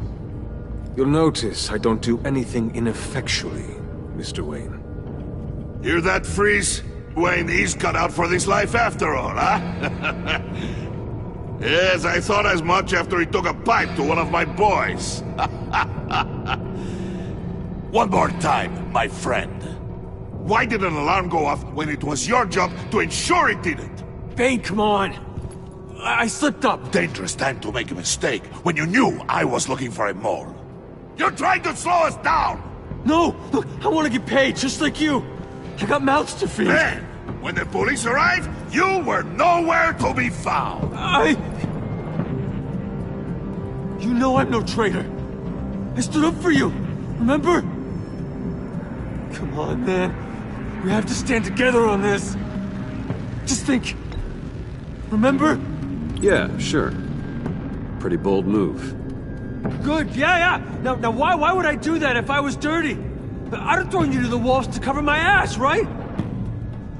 You'll notice I don't do anything ineffectually, Mr. Wayne. Hear that, Freeze? Wayne, he's cut out for this life after all, huh? Yes, I thought as much after he took a pipe to one of my boys. One more time, my friend. Why did an alarm go off when it was your job to ensure it didn't? Bane, come on! I slipped up! Dangerous time to make a mistake when you knew I was looking for a mole. You're trying to slow us down! No! Look, I want to get paid, just like you! I got mouths to feed! Then, when the police arrived, you were nowhere to be found! You know I'm no traitor! I stood up for you! Remember? Come on, man. We have to stand together on this! Just think... Remember? Yeah, sure. Pretty bold move. Good, yeah! Now why would I do that if I was dirty? I'd have thrown you to the walls to cover my ass, right?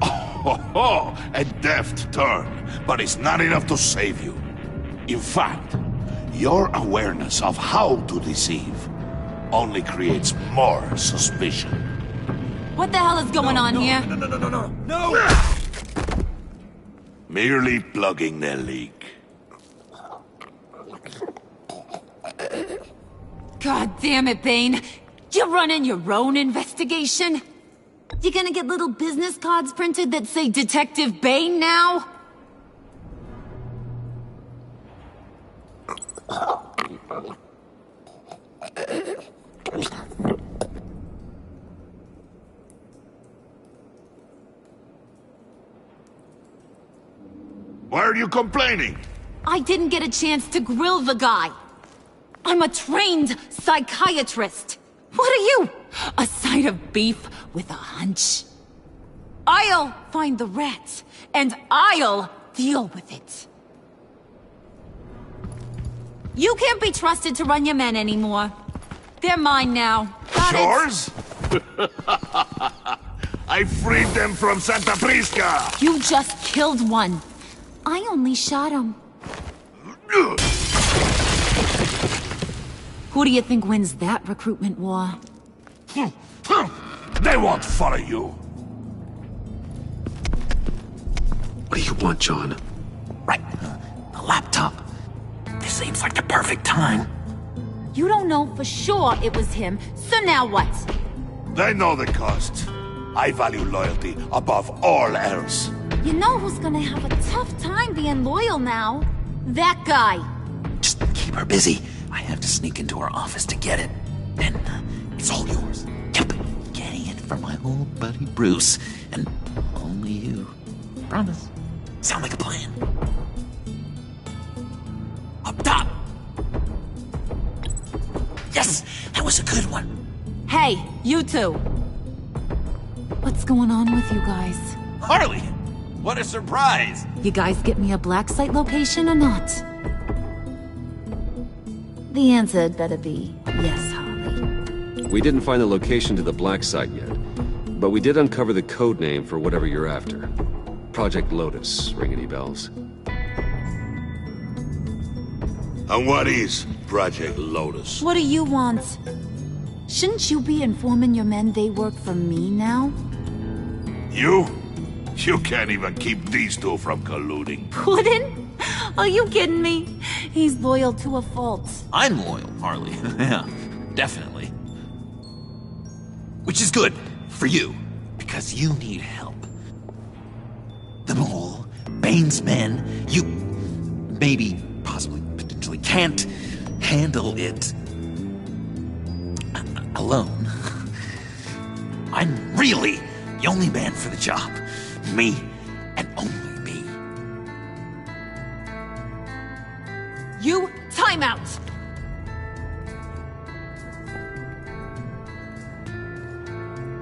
Oh, a deft turn, but it's not enough to save you. In fact, your awareness of how to deceive only creates more suspicion. What the hell is going on here? No! Merely plugging the leak. God damn it, Bane. You running your own investigation? You gonna get little business cards printed that say Detective Bane now? Why are you complaining? I didn't get a chance to grill the guy. I'm a trained psychiatrist. What are you? A side of beef with a hunch? I'll find the rats, and I'll deal with it. You can't be trusted to run your men anymore. They're mine now. Got Yours? I freed them from Santa Prisca! You just killed one. I only shot him. Who do you think wins that recruitment war? They won't follow you. What do you want, John? Right. The laptop. This seems like the perfect time. You don't know for sure it was him, so now what? They know the cost. I value loyalty above all else. You know who's gonna have a tough time being loyal now? That guy. Just keep her busy. I have to sneak into her office to get it. Then it's all yours. Yep. Getting it from my old buddy Bruce. And only you. Promise. Sound like a plan. Up top! Yes! That was a good one. Hey, you two. What's going on with you guys? Harley! What a surprise! You guys get me a black site location or not? The answer had better be yes, Harley. We didn't find the location to the black site yet, but we did uncover the code name for whatever you're after. Project Lotus. Ring any bells? And what is Project Lotus? What do you want? Shouldn't you be informing your men they work for me now? You? You can't even keep these two from colluding. Puddin'? Are you kidding me? He's loyal to a fault. I'm loyal, Harley. Yeah, definitely. Which is good for you, because you need help. The Mole, Bane's men, you maybe, possibly, potentially can't handle it alone. I'm really the only man for the job. Me, and only me. You, time out!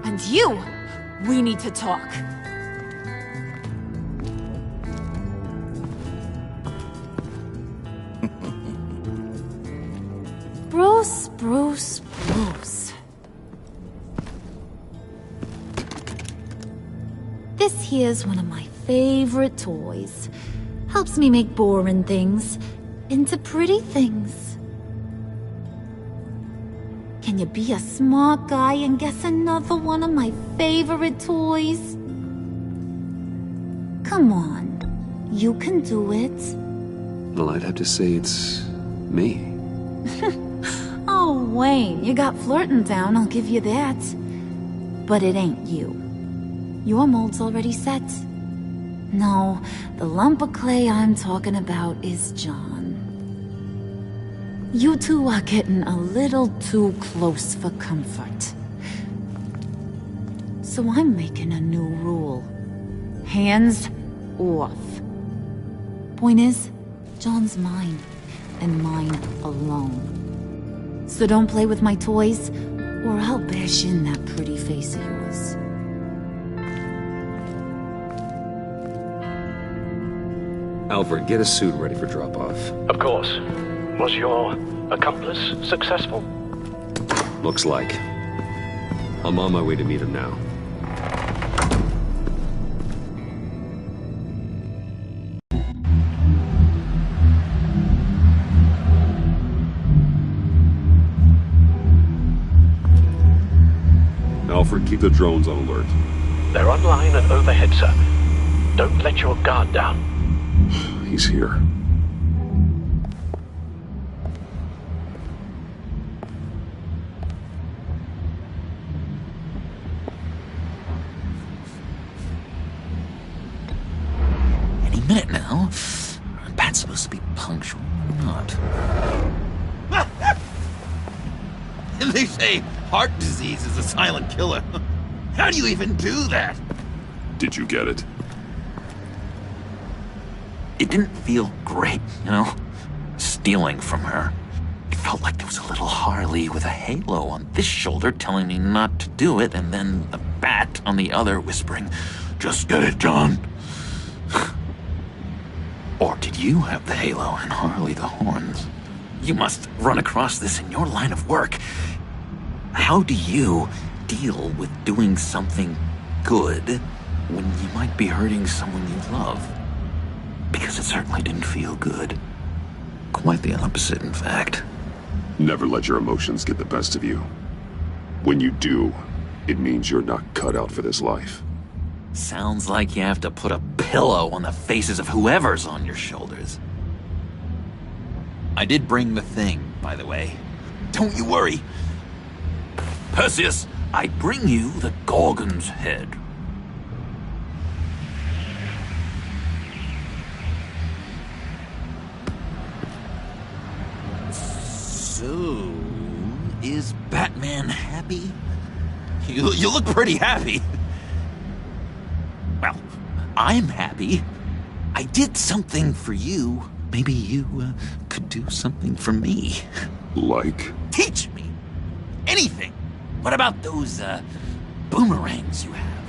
And you, we need to talk. Bruce. This here's one of my favorite toys. Helps me make boring things into pretty things. Can you be a smart guy and guess another one of my favorite toys? Come on, you can do it. Well, I'd have to say it's me. Oh, Wayne, you got flirting down, I'll give you that. But it ain't you. Your mold's already set. No, the lump of clay I'm talking about is John. You two are getting a little too close for comfort. So I'm making a new rule. Hands off. Point is, John's mine, and mine alone. So don't play with my toys, or I'll bash in that pretty face of yours. Alfred, get a suit ready for drop-off. Of course. Was your accomplice successful? Looks like. I'm on my way to meet him now. Alfred, keep the drones on alert. They're online and overhead, sir. Don't let your guard down. He's here. not. They say heart disease is a silent killer. How do you even do that? Did you get it? It didn't feel great, you know? Stealing from her. It felt like there was a little Harley with a halo on this shoulder telling me not to do it, and then a bat on the other whispering, "Just get it done." Or did you have the halo and Harley the horns? You must run across this in your line of work. How do you deal with doing something good when you might be hurting someone you love? Because it certainly didn't feel good. Quite the opposite, in fact. Never let your emotions get the best of you. When you do, it means you're not cut out for this life. Sounds like you have to put a pillow on the faces of whoever's on your shoulders. I did bring the thing, by the way. Don't you worry. Perseus, I bring you the Gorgon's head. So, is Batman happy? You look pretty happy. Well, I'm happy. I did something for you. Maybe you could do something for me. Like? Teach me. Anything. What about those boomerangs you have?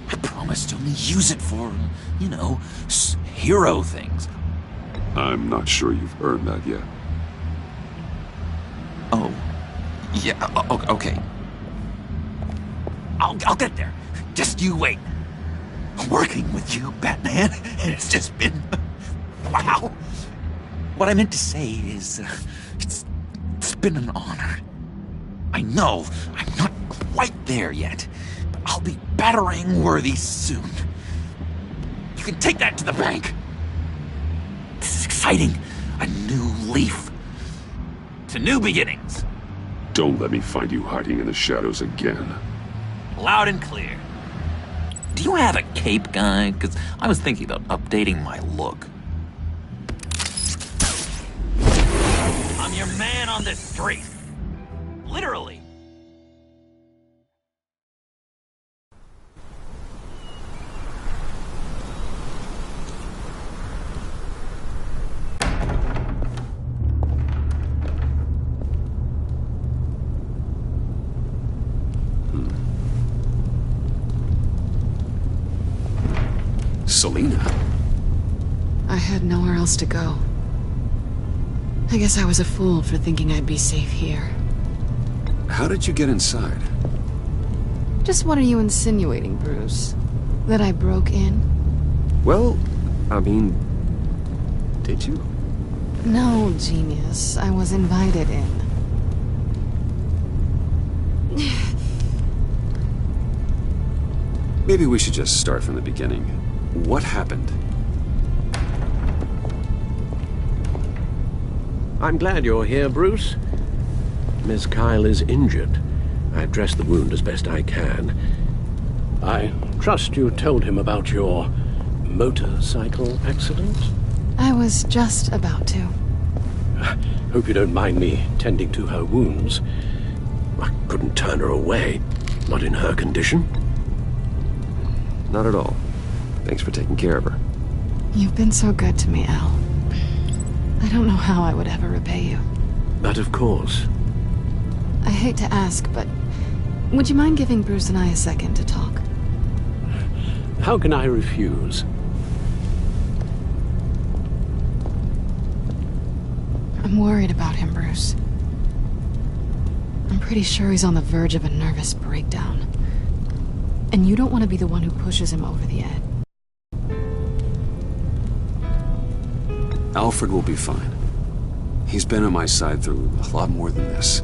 I promise to only use it for, you know, hero things. I'm not sure you've earned that yet. Oh. Yeah, okay. I'll get there. Just you wait. Working with you, Batman, it's just been... wow. What I meant to say is, it's been an honor. I know I'm not quite there yet, but I'll be battering-worthy soon. You can take that to the bank. This is exciting. A new leaf. To new beginnings. Don't let me find you hiding in the shadows again. Loud and clear. Do you have a cape, guy? Because I was thinking about updating my look. I'm your man on the street. Literally. Selina? I had nowhere else to go. I guess I was a fool for thinking I'd be safe here. How did you get inside? Just what are you insinuating, Bruce? That I broke in? Well, I mean, did you? No, genius. I was invited in. Maybe we should just start from the beginning. What happened? I'm glad you're here, Bruce. Miss Kyle is injured. I've dressed the wound as best I can. I trust you told him about your motorcycle accident? I was just about to. Hope you don't mind me tending to her wounds. I couldn't turn her away, not in her condition. Not at all. Thanks for taking care of her. You've been so good to me, Al. I don't know how I would ever repay you. But of course. I hate to ask, but would you mind giving Bruce and I a second to talk? How can I refuse? I'm worried about him, Bruce. I'm pretty sure he's on the verge of a nervous breakdown. And you don't want to be the one who pushes him over the edge. Alfred will be fine. He's been on my side through a lot more than this.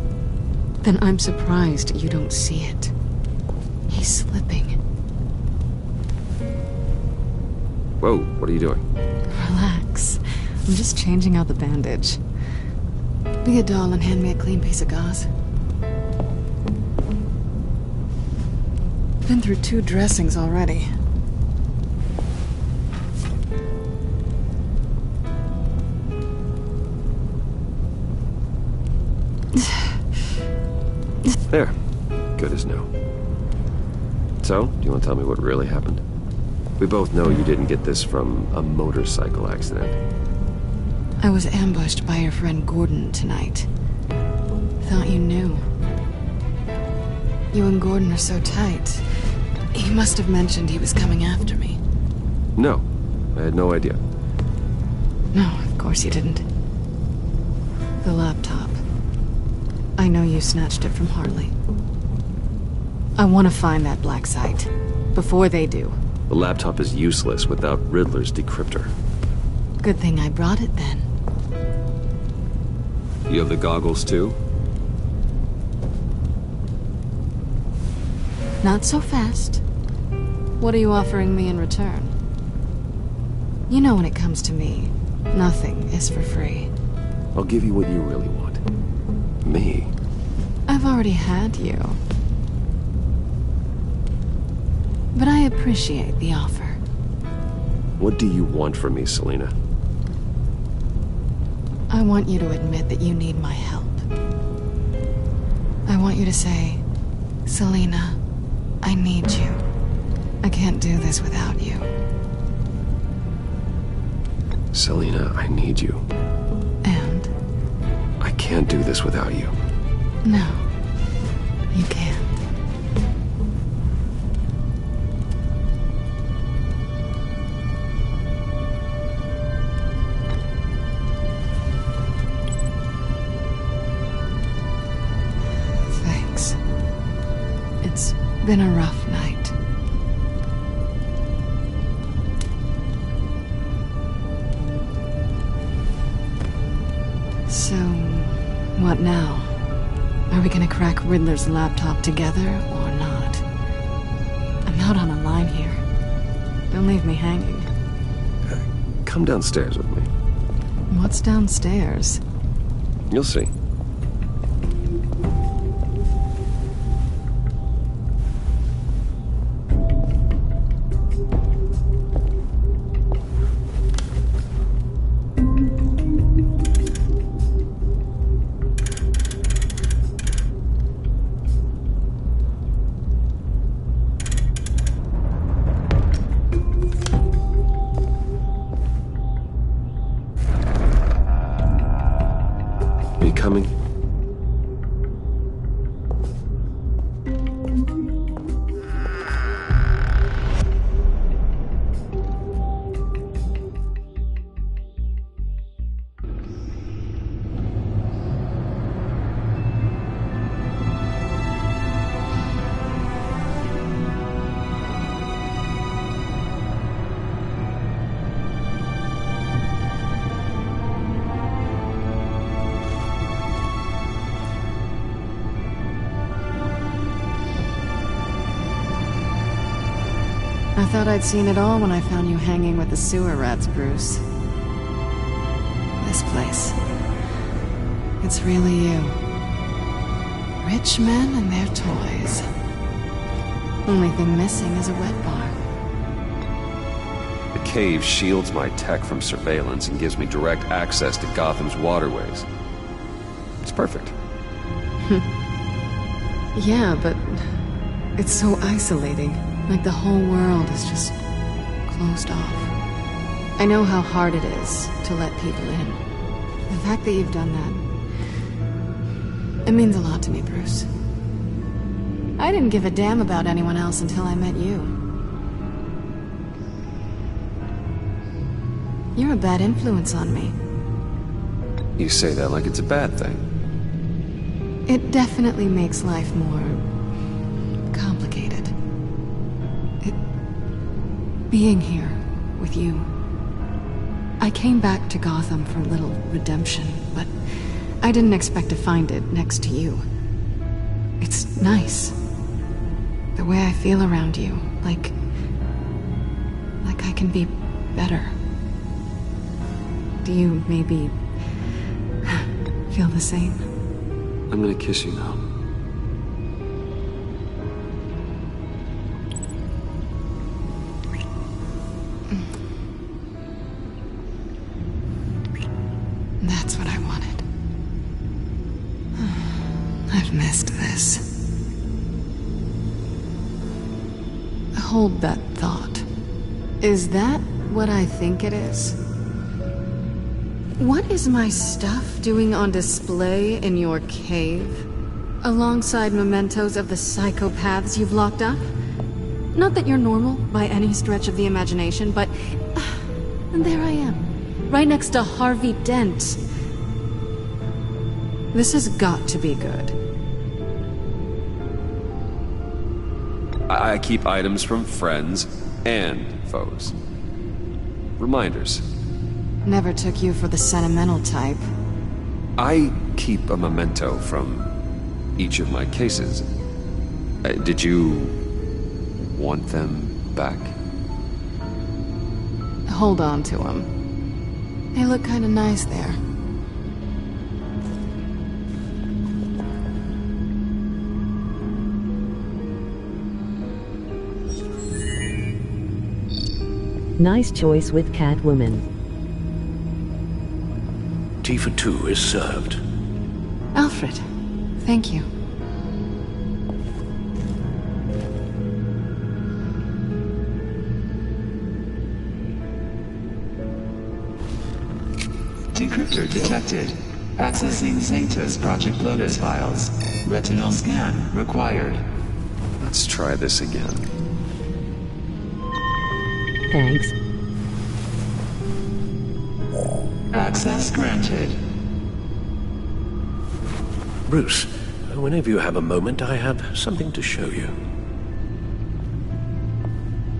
Then I'm surprised you don't see it. He's slipping. Whoa, what are you doing? Relax. I'm just changing out the bandage. Be a doll and hand me a clean piece of gauze. Been through 2 dressings already. There. Good as new. So, do you want to tell me what really happened? We both know you didn't get this from a motorcycle accident. I was ambushed by your friend Gordon tonight. Thought you knew. You and Gordon are so tight. He must have mentioned he was coming after me. No, I had no idea. No, of course you didn't. The laptop. I know you snatched it from Harley. I want to find that black site. Before they do. The laptop is useless without Riddler's decryptor. Good thing I brought it then. You have the goggles too? Not so fast. What are you offering me in return? You know when it comes to me, nothing is for free. I'll give you what you really want. Me? I've already had you. But I appreciate the offer. What do you want from me, Selina? I want you to admit that you need my help. I want you to say, Selina, I need you. I can't do this without you. Selina, I need you. And? I can't do this without you. No, you can't. Thanks. It's been a rough night. So, what now? Are we gonna crack Riddler's laptop together, or not? I'm out on a line here. Don't leave me hanging. Come downstairs with me. What's downstairs? You'll see. Coming. I thought I'd seen it all when I found you hanging with the sewer rats, Bruce. This place. It's really you. Rich men and their toys. Only thing missing is a wet bar. The cave shields my tech from surveillance and gives me direct access to Gotham's waterways. It's perfect. Yeah, but it's so isolating. Like the whole world is just closed off. I know how hard it is to let people in. The fact that you've done that, it means a lot to me, Bruce. I didn't give a damn about anyone else until I met you. You're a bad influence on me. You say that like it's a bad thing. It definitely makes life more complicated. Being here with you. I came back to Gotham for a little redemption, but I didn't expect to find it next to you. It's nice. The way I feel around you, like I can be better. Do you maybe feel the same? I'm gonna kiss you now. That's what I wanted. I've missed this. this. Hold that thought. Is that what I think it is? What is my stuff doing on display in your cave? Alongside mementos of the psychopaths you've locked up? Not that you're normal by any stretch of the imagination, but there I am, right next to Harvey Dent. This has got to be good. I keep items from friends and foes. Reminders. Never took you for the sentimental type. I keep a memento from each of my cases. Did you want them back? Hold on to them. They look kind of nice there. Nice choice with Catwoman. Tea for two is served. Alfred, thank you. Decryptor detected. Accessing Zeta's Project Lotus files. Retinal scan required. Let's try this again. Thanks. Access granted. Bruce, whenever you have a moment, I have something to show you.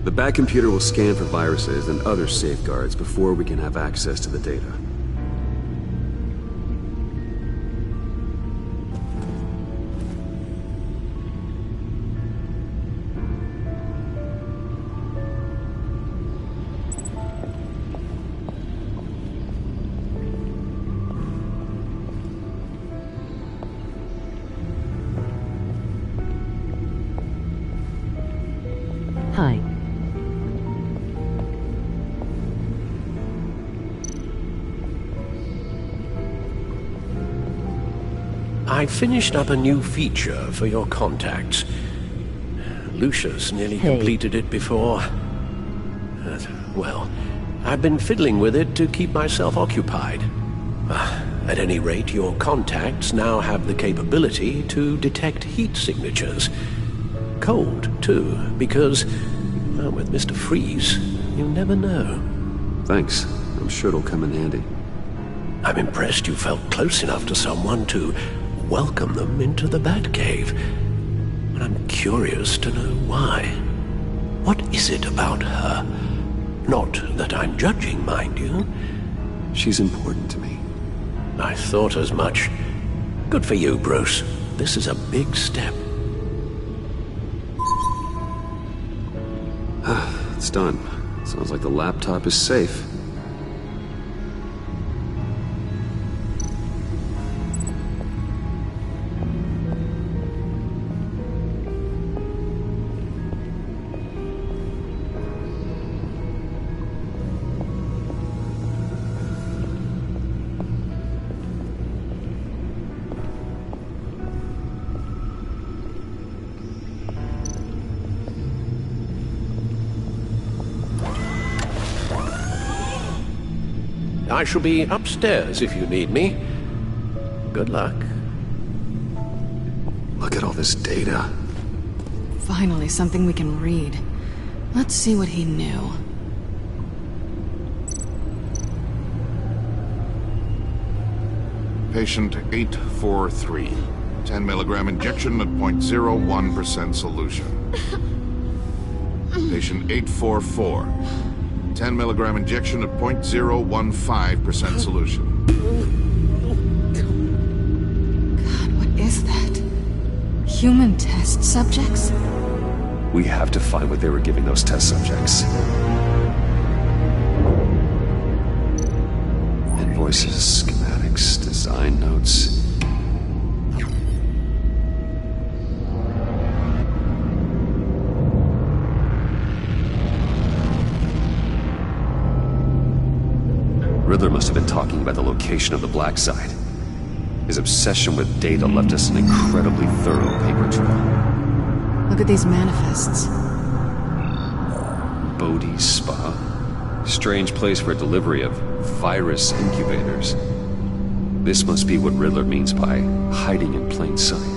The Bat computer will scan for viruses and other safeguards before we can have access to the data. Hi. I finished up a new feature for your contacts. Lucius nearly completed it before. Well, I've been fiddling with it to keep myself occupied. At any rate, your contacts now have the capability to detect heat signatures. Cold, too, because, well, with Mr. Freeze, you never know. Thanks. I'm sure it'll come in handy. I'm impressed you felt close enough to someone to welcome them into the Batcave. And I'm curious to know why. What is it about her? Not that I'm judging, mind you. She's important to me. I thought as much. Good for you, Bruce. This is a big step. It's done. Sounds like the laptop is safe. I shall be upstairs if you need me. Good luck. Look at all this data. Finally, something we can read. Let's see what he knew. Patient 843. 10 milligram injection at 0.01% solution. Patient 844. 10 milligram injection at 0.015% solution. God, what is that? Human test subjects? We have to find what they were giving those test subjects. Invoices, schematics, design notes. Riddler must have been talking about the location of the black site. His obsession with data left us an incredibly thorough paper trail. Look at these manifests. Bodhi's Spa? Strange place for a delivery of virus incubators. This must be what Riddler means by hiding in plain sight.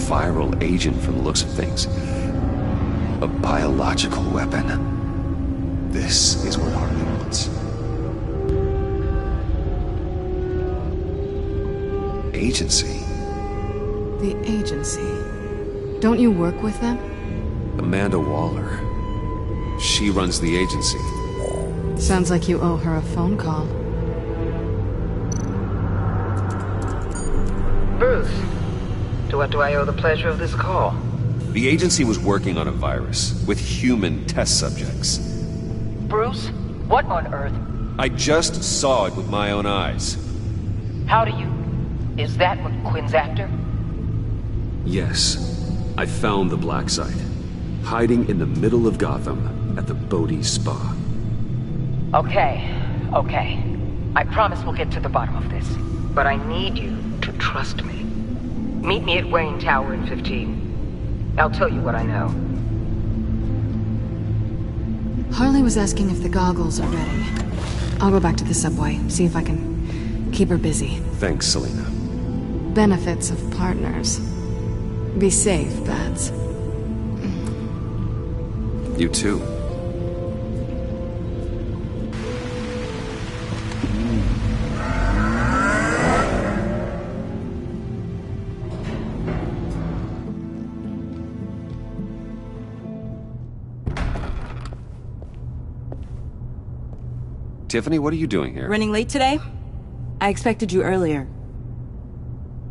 Viral agent from the looks of things. A biological weapon. This is what Harley wants. Agency. The agency. Don't you work with them? Amanda Waller. She runs the agency. Sounds like you owe her a phone call. Bruce. To what do I owe the pleasure of this call? The agency was working on a virus with human test subjects. Bruce? What on earth? I just saw it with my own eyes. How do you... Is that what Quinn's after? Yes. I found the black site. Hiding in the middle of Gotham at the Bodhi Spa. Okay. I promise we'll get to the bottom of this. But I need you to trust me. Meet me at Wayne Tower in 15. I'll tell you what I know. Harley was asking if the goggles are ready. I'll go back to the subway, see if I can keep her busy. Thanks, Selina. Benefits of partners. Be safe, Bats. You too. Tiffany, what are you doing here? Running late today? I expected you earlier.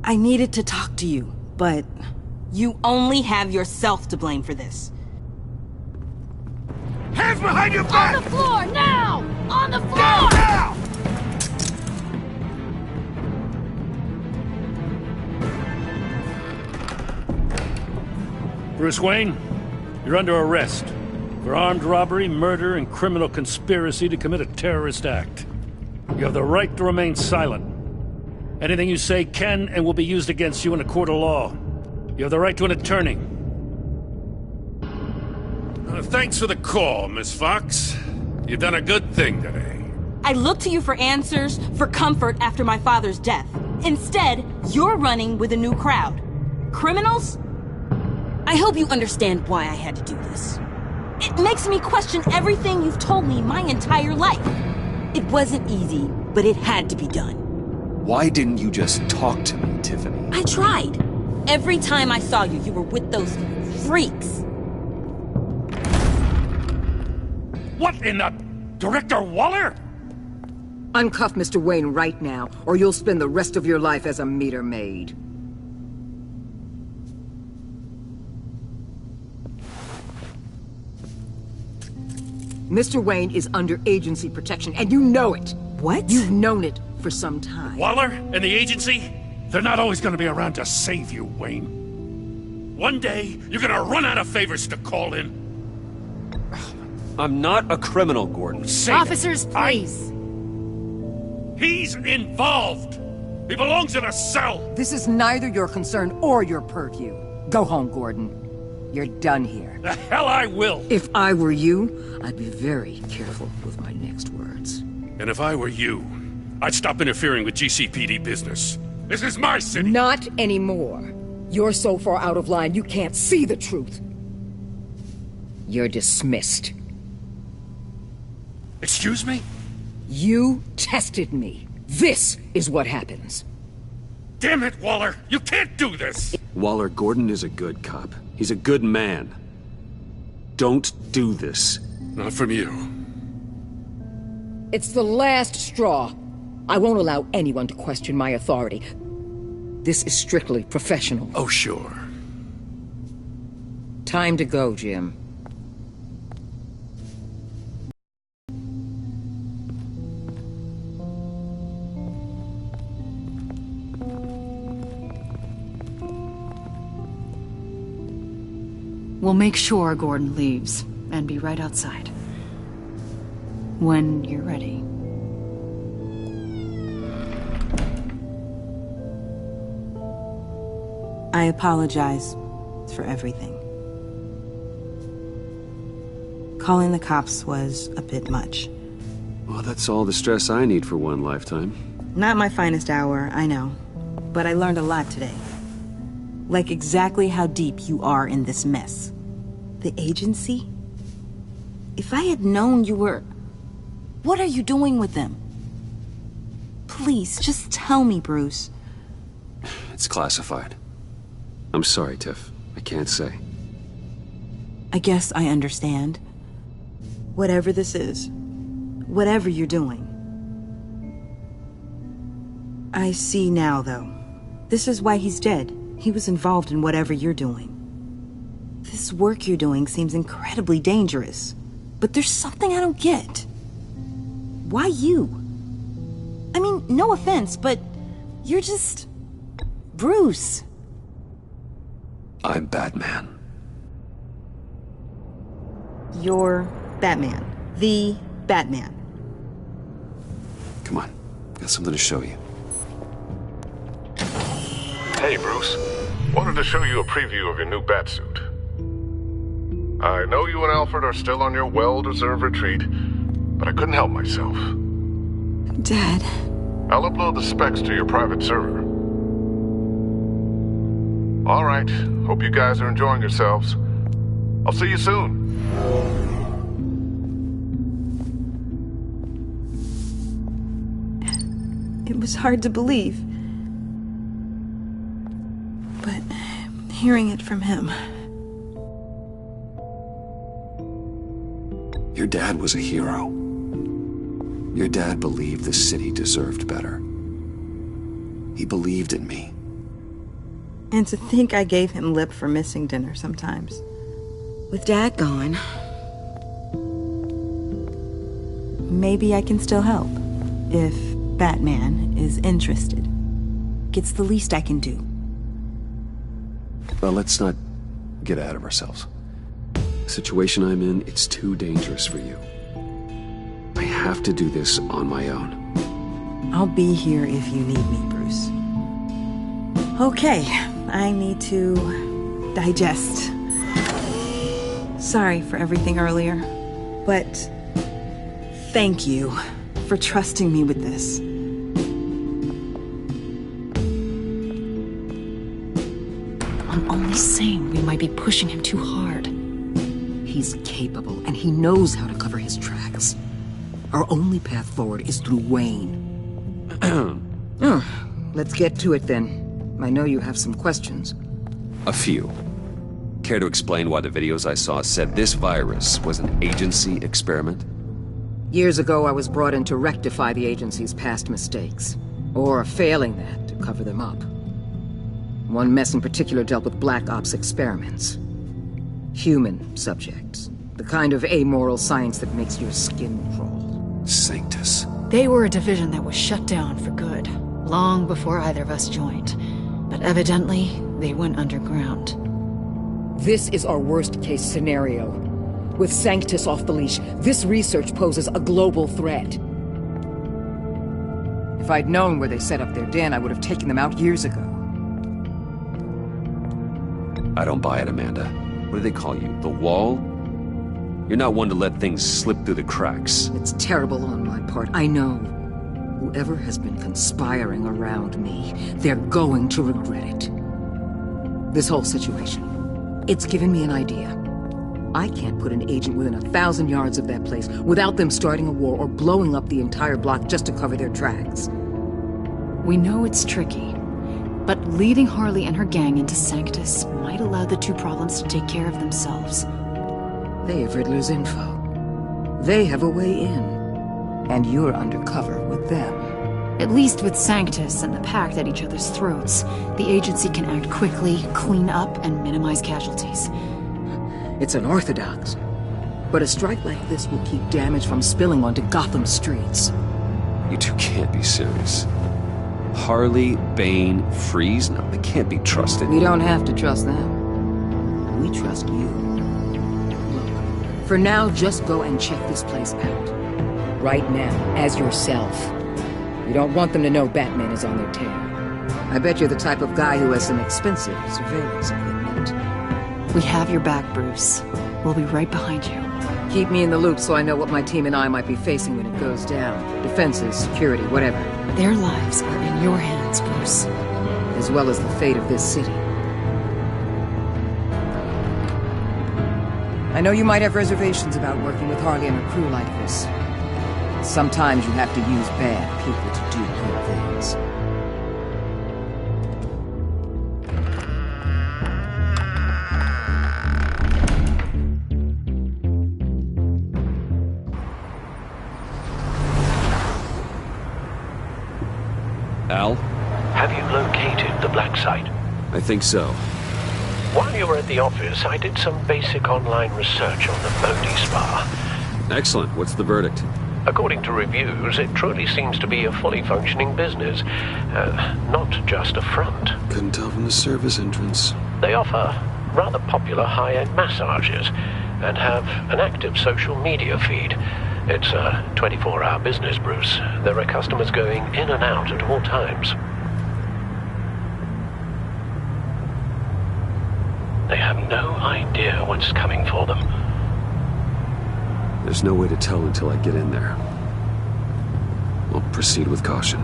I needed to talk to you, but you only have yourself to blame for this. Hands behind your back! On the floor, now! On the floor! Now! Bruce Wayne, you're under arrest for armed robbery, murder, and criminal conspiracy to commit a terrorist act. You have the right to remain silent. Anything you say can and will be used against you in a court of law. You have the right to an attorney. Thanks for the call, Miss Fox. You've done a good thing today. I looked to you for answers, for comfort after my father's death. Instead, you're running with a new crowd. Criminals? I hope you understand why I had to do this. It makes me question everything you've told me my entire life. It wasn't easy, but it had to be done. Why didn't you just talk to me, Tiffany? I tried. Every time I saw you, you were with those freaks. What in the... Director Waller? Uncuff Mr. Wayne right now, or you'll spend the rest of your life as a meter maid. Mr. Wayne is under agency protection, and you know it. What? You've known it for some time. Waller and the agency? They're not always gonna be around to save you, Wayne. One day, you're gonna run out of favors to call in. I'm not a criminal, Gordon. Officers, please. He's involved. He belongs in a cell. This is neither your concern or your purview. Go home, Gordon. You're done here. The hell I will. If I were you, I'd be very careful with my next words. And if I were you, I'd stop interfering with GCPD business. This is my city. Not anymore. You're so far out of line, you can't see the truth. You're dismissed. Excuse me? You tested me. This is what happens. Damn it, Waller! You can't do this! Waller, Gordon is a good cop. He's a good man. Don't do this. Not from you. It's the last straw. I won't allow anyone to question my authority. This is strictly professional. Oh, sure. Time to go, Jim. We'll make sure Gordon leaves, and be right outside. When you're ready. I apologize for everything. Calling the cops was a bit much. Well, that's all the stress I need for one lifetime. Not my finest hour, I know. But I learned a lot today. Like exactly how deep you are in this mess. The agency? If I had known you were... What are you doing with them? Please, just tell me, Bruce. It's classified. I'm sorry, Tiff. I can't say. I guess I understand. Whatever this is, whatever you're doing. I see now, though. This is why he's dead. He was involved in whatever you're doing. This work you're doing seems incredibly dangerous. But there's something I don't get. Why you? I mean, no offense, but you're just... Bruce. I'm Batman. You're Batman. The Batman. Come on. Got something to show you. Hey, Bruce. Wanted to show you a preview of your new Batsuit. I know you and Alfred are still on your well-deserved retreat, but I couldn't help myself. Dad. I'll upload the specs to your private server. All right. Hope you guys are enjoying yourselves. I'll see you soon. It was hard to believe. But hearing it from him... Your dad was a hero. Your dad believed the city deserved better. He believed in me. And to think I gave him lip for missing dinner sometimes. With Dad gone... Maybe I can still help. If Batman is interested. It's the least I can do. Well, let's not get ahead of ourselves. The situation I'm in, it's too dangerous for you. I have to do this on my own. I'll be here if you need me, Bruce. Okay, I need to digest. Sorry for everything earlier, but thank you for trusting me with this. I'm only saying we might be pushing him too hard. He's capable, and he knows how to cover his tracks. Our only path forward is through Wayne. Let's get to it then. I know you have some questions. A few. Care to explain why the videos I saw said this virus was an agency experiment? Years ago, I was brought in to rectify the agency's past mistakes. Or failing that, to cover them up. One mess in particular dealt with Black Ops experiments. Human subjects. The kind of amoral science that makes your skin crawl. Sanctus. They were a division that was shut down for good, long before either of us joined. But evidently, they went underground. This is our worst-case scenario. With Sanctus off the leash, this research poses a global threat. If I'd known where they set up their den, I would have taken them out years ago. I don't buy it, Amanda. What do they call you? The Wall? You're not one to let things slip through the cracks. It's terrible on my part, I know. Whoever has been conspiring around me, they're going to regret it. This whole situation, it's given me an idea. I can't put an agent within 1,000 yards of that place without them starting a war or blowing up the entire block just to cover their tracks. We know it's tricky, but leading Harley and her gang into Sanctus might allow the two problems to take care of themselves. They have Riddler's info. They have a way in. And you're undercover with them. At least with Sanctus and the Pact at each other's throats, the agency can act quickly, clean up, and minimize casualties. It's unorthodox. But a strike like this will keep damage from spilling onto Gotham streets. You two can't be serious. Harley, Bane, Freeze? No, they can't be trusted. We don't have to trust them. We trust you. For now, just go and check this place out. Right now, as yourself. You don't want them to know Batman is on their tail. I bet you're the type of guy who has some expensive surveillance equipment. We have your back, Bruce. We'll be right behind you. Keep me in the loop so I know what my team and I might be facing when it goes down. Defenses, security, whatever. Their lives are in your hands, Bruce. As well as the fate of this city. I know you might have reservations about working with Harley and her crew like this. Sometimes you have to use bad people to do good things. Al? Have you located the black site? I think so. While you were at the office, I did some basic online research on the Bodhi Spa. Excellent. What's the verdict? According to reviews, it truly seems to be a fully functioning business. Not just a front. Couldn't tell from the service entrance. They offer rather popular high-end massages and have an active social media feed. It's a 24-hour business, Bruce. There are customers going in and out at all times. They have no idea what's coming for them. There's no way to tell until I get in there. I'll proceed with caution.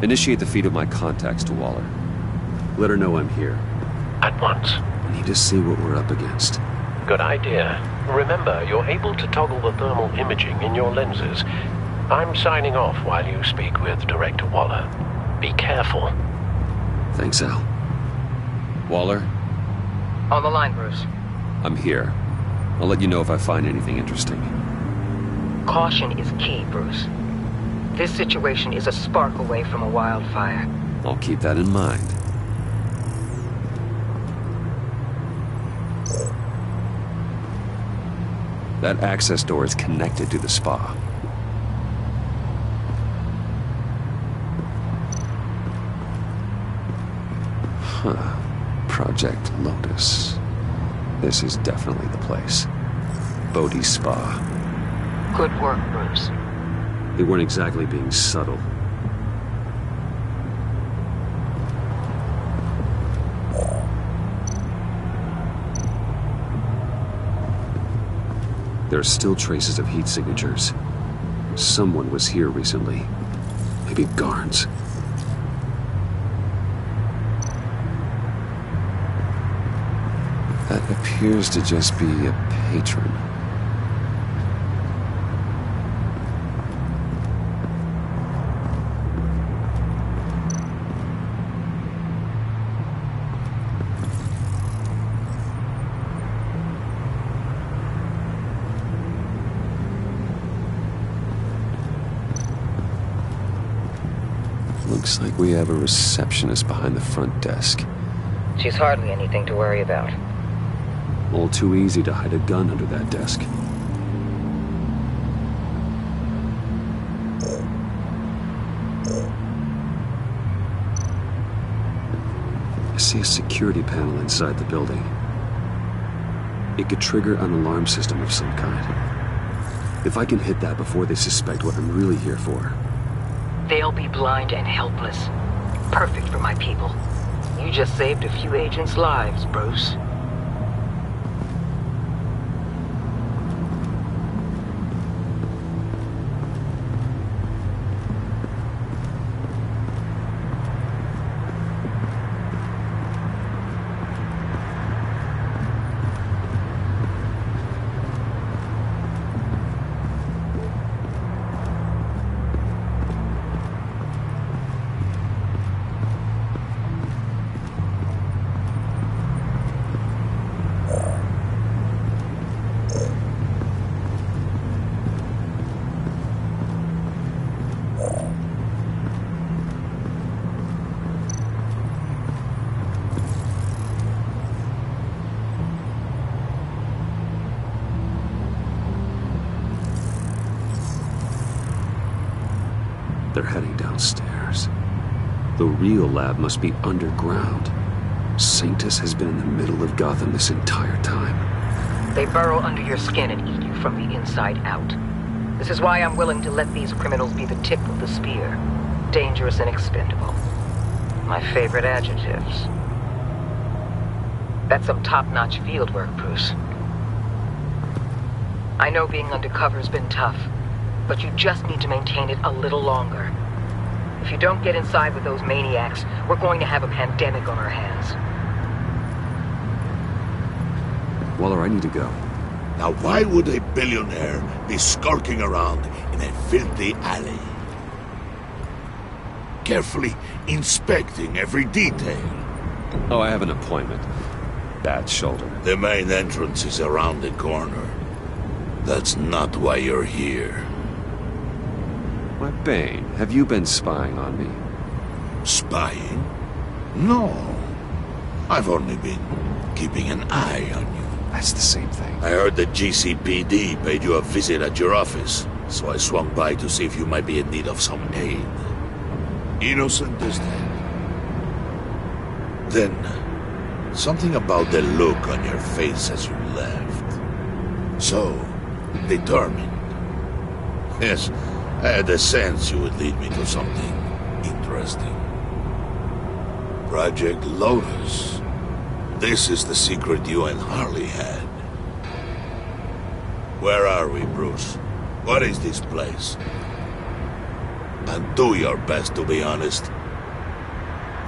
Initiate the feed of my contacts to Waller. Let her know I'm here. At once. I need to see what we're up against. Good idea. Remember, you're able to toggle the thermal imaging in your lenses. I'm signing off while you speak with Director Waller. Be careful. Thanks, Al. Waller? On the line, Bruce. I'm here. I'll let you know if I find anything interesting. Caution is key, Bruce. This situation is a spark away from a wildfire. I'll keep that in mind. That access door is connected to the spa. Huh. Project Lotus. This is definitely the place. Bodhi Spa. Good work, Bruce. They weren't exactly being subtle. There are still traces of heat signatures. Someone was here recently. Maybe Garns. That appears to just be a patron. Looks like we have a receptionist behind the front desk. She's hardly anything to worry about. All too easy to hide a gun under that desk. I see a security panel inside the building. It could trigger an alarm system of some kind. If I can hit that before they suspect what I'm really here for. They'll be blind and helpless. Perfect for my people. You just saved a few agents' lives, Bruce. They're heading downstairs. The real lab must be underground. Sanctus has been in the middle of Gotham this entire time. They burrow under your skin and eat you from the inside out. This is why I'm willing to let these criminals be the tip of the spear. Dangerous and expendable. My favorite adjectives. That's some top-notch field work, Bruce. I know being undercover's been tough, but you just need to maintain it a little longer. If you don't get inside with those maniacs, we're going to have a pandemic on our hands. Waller, I need to go. Now why would a billionaire be skulking around in a filthy alley? Carefully inspecting every detail. Oh, I have an appointment. Bad shoulder. The main entrance is around the corner. That's not why you're here. Why, Bane, have you been spying on me? Spying? No. I've only been keeping an eye on you. That's the same thing. I heard the GCPD paid you a visit at your office, so I swung by to see if you might be in need of some aid. Innocent as that. Then, something about the look on your face as you left. So, determined. Yes, I had a sense you would lead me to something interesting. Project Lotus. This is the secret you and Harley had. Where are we, Bruce? What is this place? And do your best to be honest.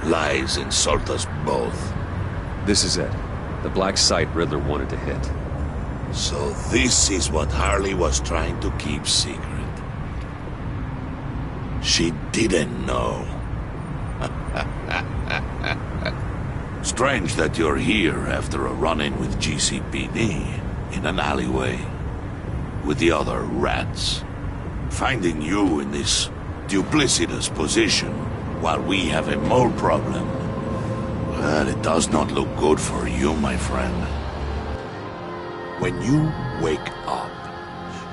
Lies insult us both. This is it. The black site Riddler wanted to hit. So this is what Harley was trying to keep secret. She didn't know. Strange that you're here after a run-in with GCPD in an alleyway with the other rats. Finding you in this duplicitous position while we have a mole problem. Well, it does not look good for you, my friend. When you wake up,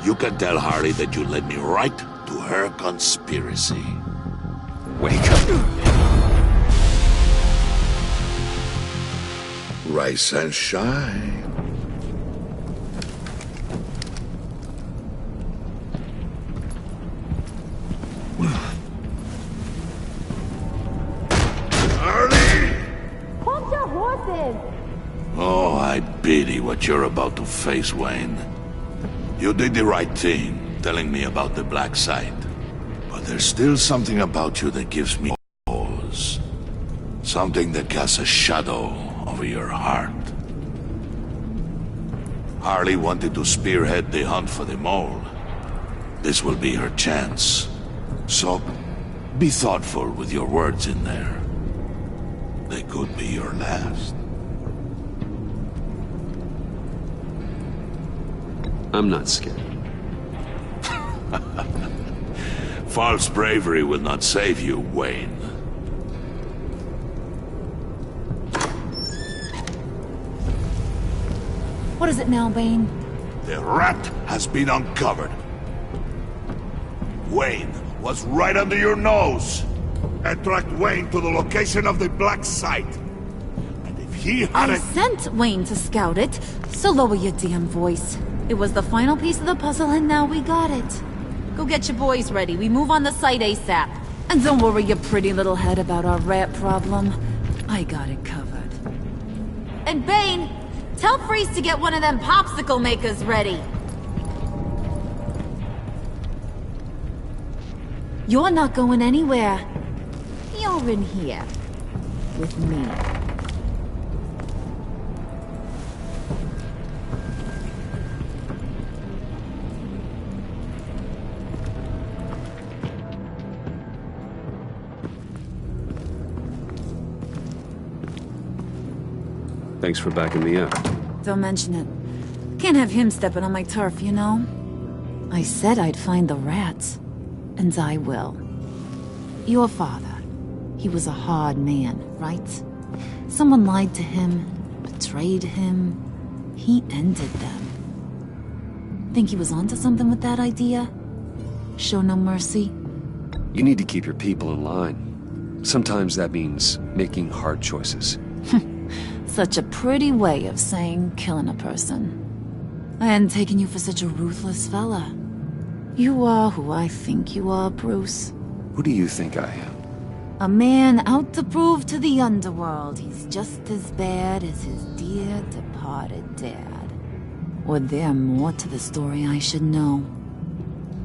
you can tell Harley that you led me right to her conspiracy. Wake up. Rise and shine. Oh, I pity what you're about to face, Wayne. You did the right thing, telling me about the black site. But there's still something about you that gives me pause. Something that casts a shadow over your heart. Harley wanted to spearhead the hunt for the mole. This will be her chance. So, be thoughtful with your words in there. They could be your last. I'm not scared. False bravery will not save you, Wayne. What is it now, Bane? The rat has been uncovered. Wayne was right under your nose. I tracked Wayne to the location of the black site. And if he I hadn't... sent Wayne to scout it, so lower your damn voice. It was the final piece of the puzzle and now we got it. Go get your boys ready. We move on the site ASAP. And don't worry your pretty little head about our rat problem. I got it covered. And Bane, tell Freeze to get one of them popsicle makers ready. You're not going anywhere. You're in here. With me. Thanks for backing me up. Don't mention it. Can't have him stepping on my turf, you know? I said I'd find the rats. And I will. Your father. He was a hard man, right? Someone lied to him, betrayed him. He ended them. Think he was onto something with that idea? Show no mercy? You need to keep your people in line. Sometimes that means making hard choices. Such a pretty way of saying killing a person. I hadn't taken you for such a ruthless fella. You are who I think you are, Bruce. Who do you think I am? A man out to prove to the underworld he's just as bad as his dear departed dad. Or there more to the story I should know?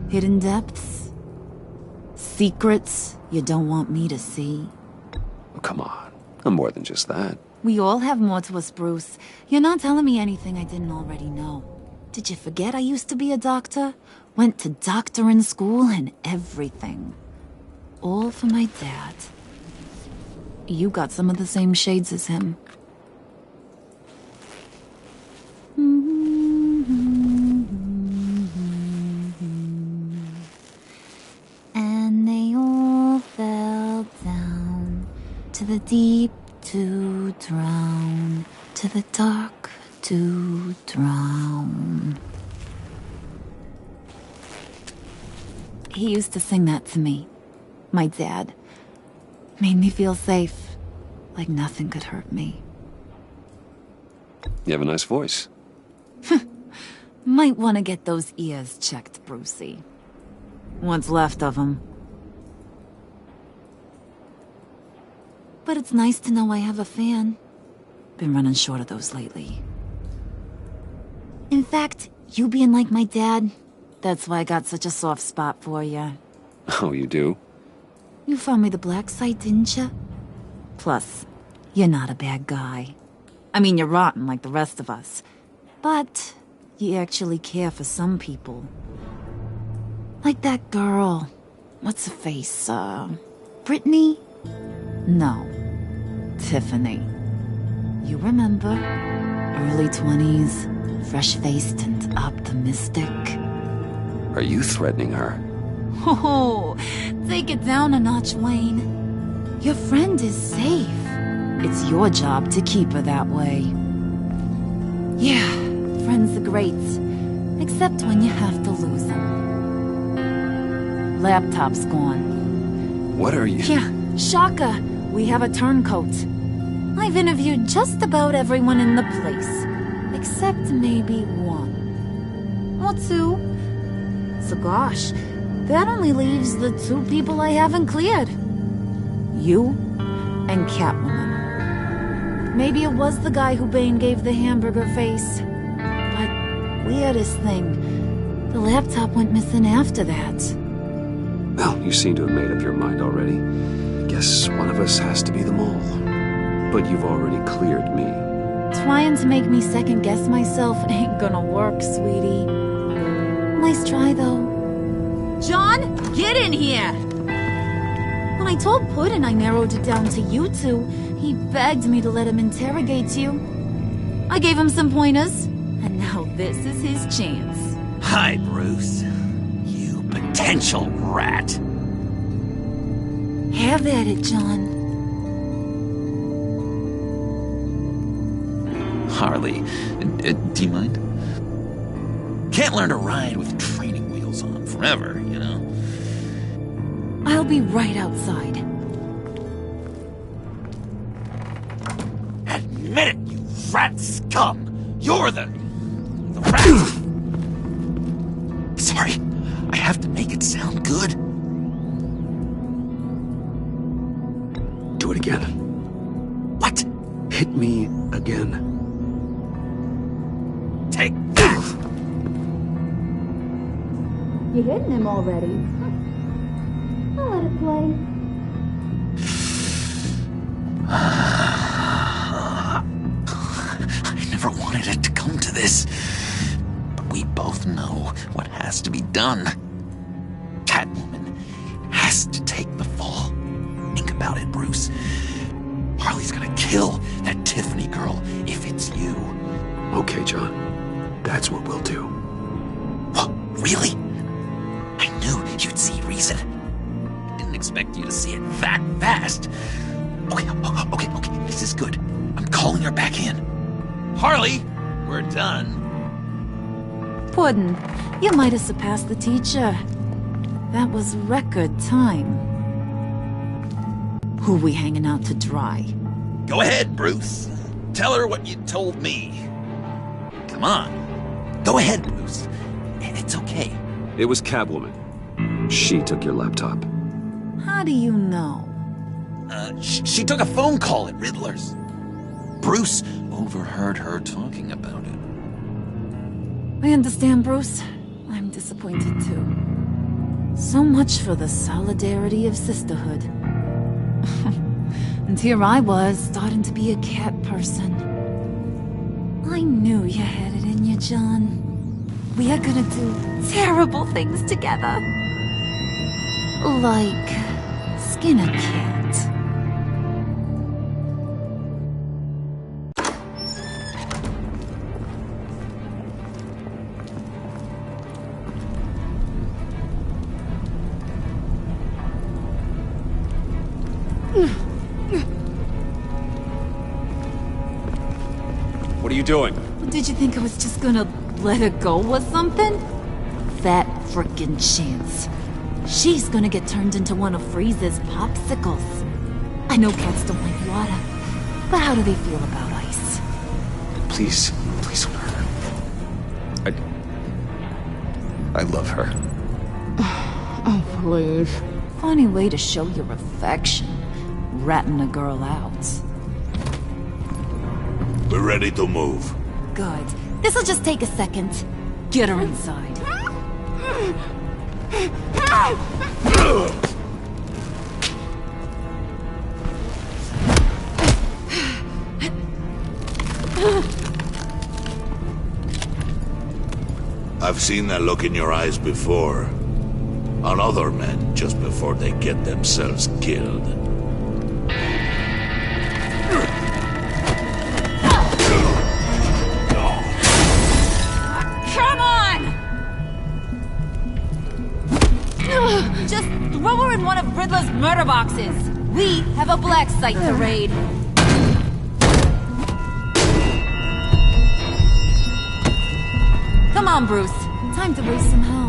Hidden depths? Secrets you don't want me to see? Oh, come on. I'm more than just that. We all have more to us, Bruce. You're not telling me anything I didn't already know. Did you forget I used to be a doctor? Went to doctoring school and everything. All for my dad. You got some of the same shades as him. And they all fell down to the deep to drown, to the dark to drown. He used to sing that to me. My dad. Made me feel safe. Like nothing could hurt me. You have a nice voice. Might want to get those ears checked, Brucey. What's left of them. But it's nice to know I have a fan. Been running short of those lately. In fact, you being like my dad, that's why I got such a soft spot for you. Oh, you do? You found me the black site, didn't you? Plus, you're not a bad guy. I mean, you're rotten like the rest of us. But you actually care for some people. Like that girl. What's her face? Brittany? No. Tiffany. You remember? Early 20s, fresh-faced and optimistic. Are you threatening her? Oh, take it down a notch, Wayne. Your friend is safe. It's your job to keep her that way. Yeah, friends are great. Except when you have to lose them. Laptop's gone. What are you... Yeah, shocker. We have a turncoat. I've interviewed just about everyone in the place. Except maybe one. Or two. So gosh, that only leaves the two people I haven't cleared. You and Catwoman. Maybe it was the guy who Bane gave the hamburger face. But weirdest thing, the laptop went missing after that. Well, you seem to have made up your mind already. Guess one of us has to be the mole. But you've already cleared me. Trying to make me second-guess myself ain't gonna work, sweetie. Nice try, though. John, get in here! When I told Puddin' I narrowed it down to you two, he begged me to let him interrogate you. I gave him some pointers, and now this is his chance. Hi, Bruce. You potential rat. Have at it, John. Harley, do you mind? Can't learn to ride with training wheels on forever, you know? I'll be right outside. Admit it, you rat scum! You're the rat! Sorry, I have to make it sound good. Do it again. What? Hit me again. Take that! You hitting him already? I'll let it play. I never wanted it to come to this. But we both know what has to be done. Catwoman has to take the fall. Think about it, Bruce. Harley's gonna kill that Tiffany girl if it's you. Okay, John. That's what we'll do. What? Really? I knew you'd see reason. Didn't expect you to see it that fast. Okay. This is good. I'm calling her back in. Harley, we're done. Puddin', you might have surpassed the teacher. That was record time. Who we hanging out to dry? Go ahead, Bruce. Tell her what you told me. Come on. Go ahead, Bruce. It's okay. It was Catwoman. She took your laptop. How do you know? She took a phone call at Riddler's. Bruce overheard her talking about it. I understand, Bruce. I'm disappointed too. So much for the solidarity of sisterhood. And here I was, starting to be a cat person. I knew you had it in you, John. We are gonna do terrible things together. Like skin a cat. What are you doing? Did you think I was just gonna let her go or something? That frickin' chance. She's gonna get turned into one of Freeze's popsicles. I know cats don't like water, but how do they feel about ice? Please don't hurt her. I love her. Oh, please. Funny way to show your affection. Ratting a girl out. We're ready to move. Good. This'll just take a second. Get her inside. I've seen that look in your eyes before. On other men, just before they get themselves killed. Come on! Just throw her in one of Riddler's murder boxes. We have a black site to raid. Come on, Bruce. Time to raise some hell.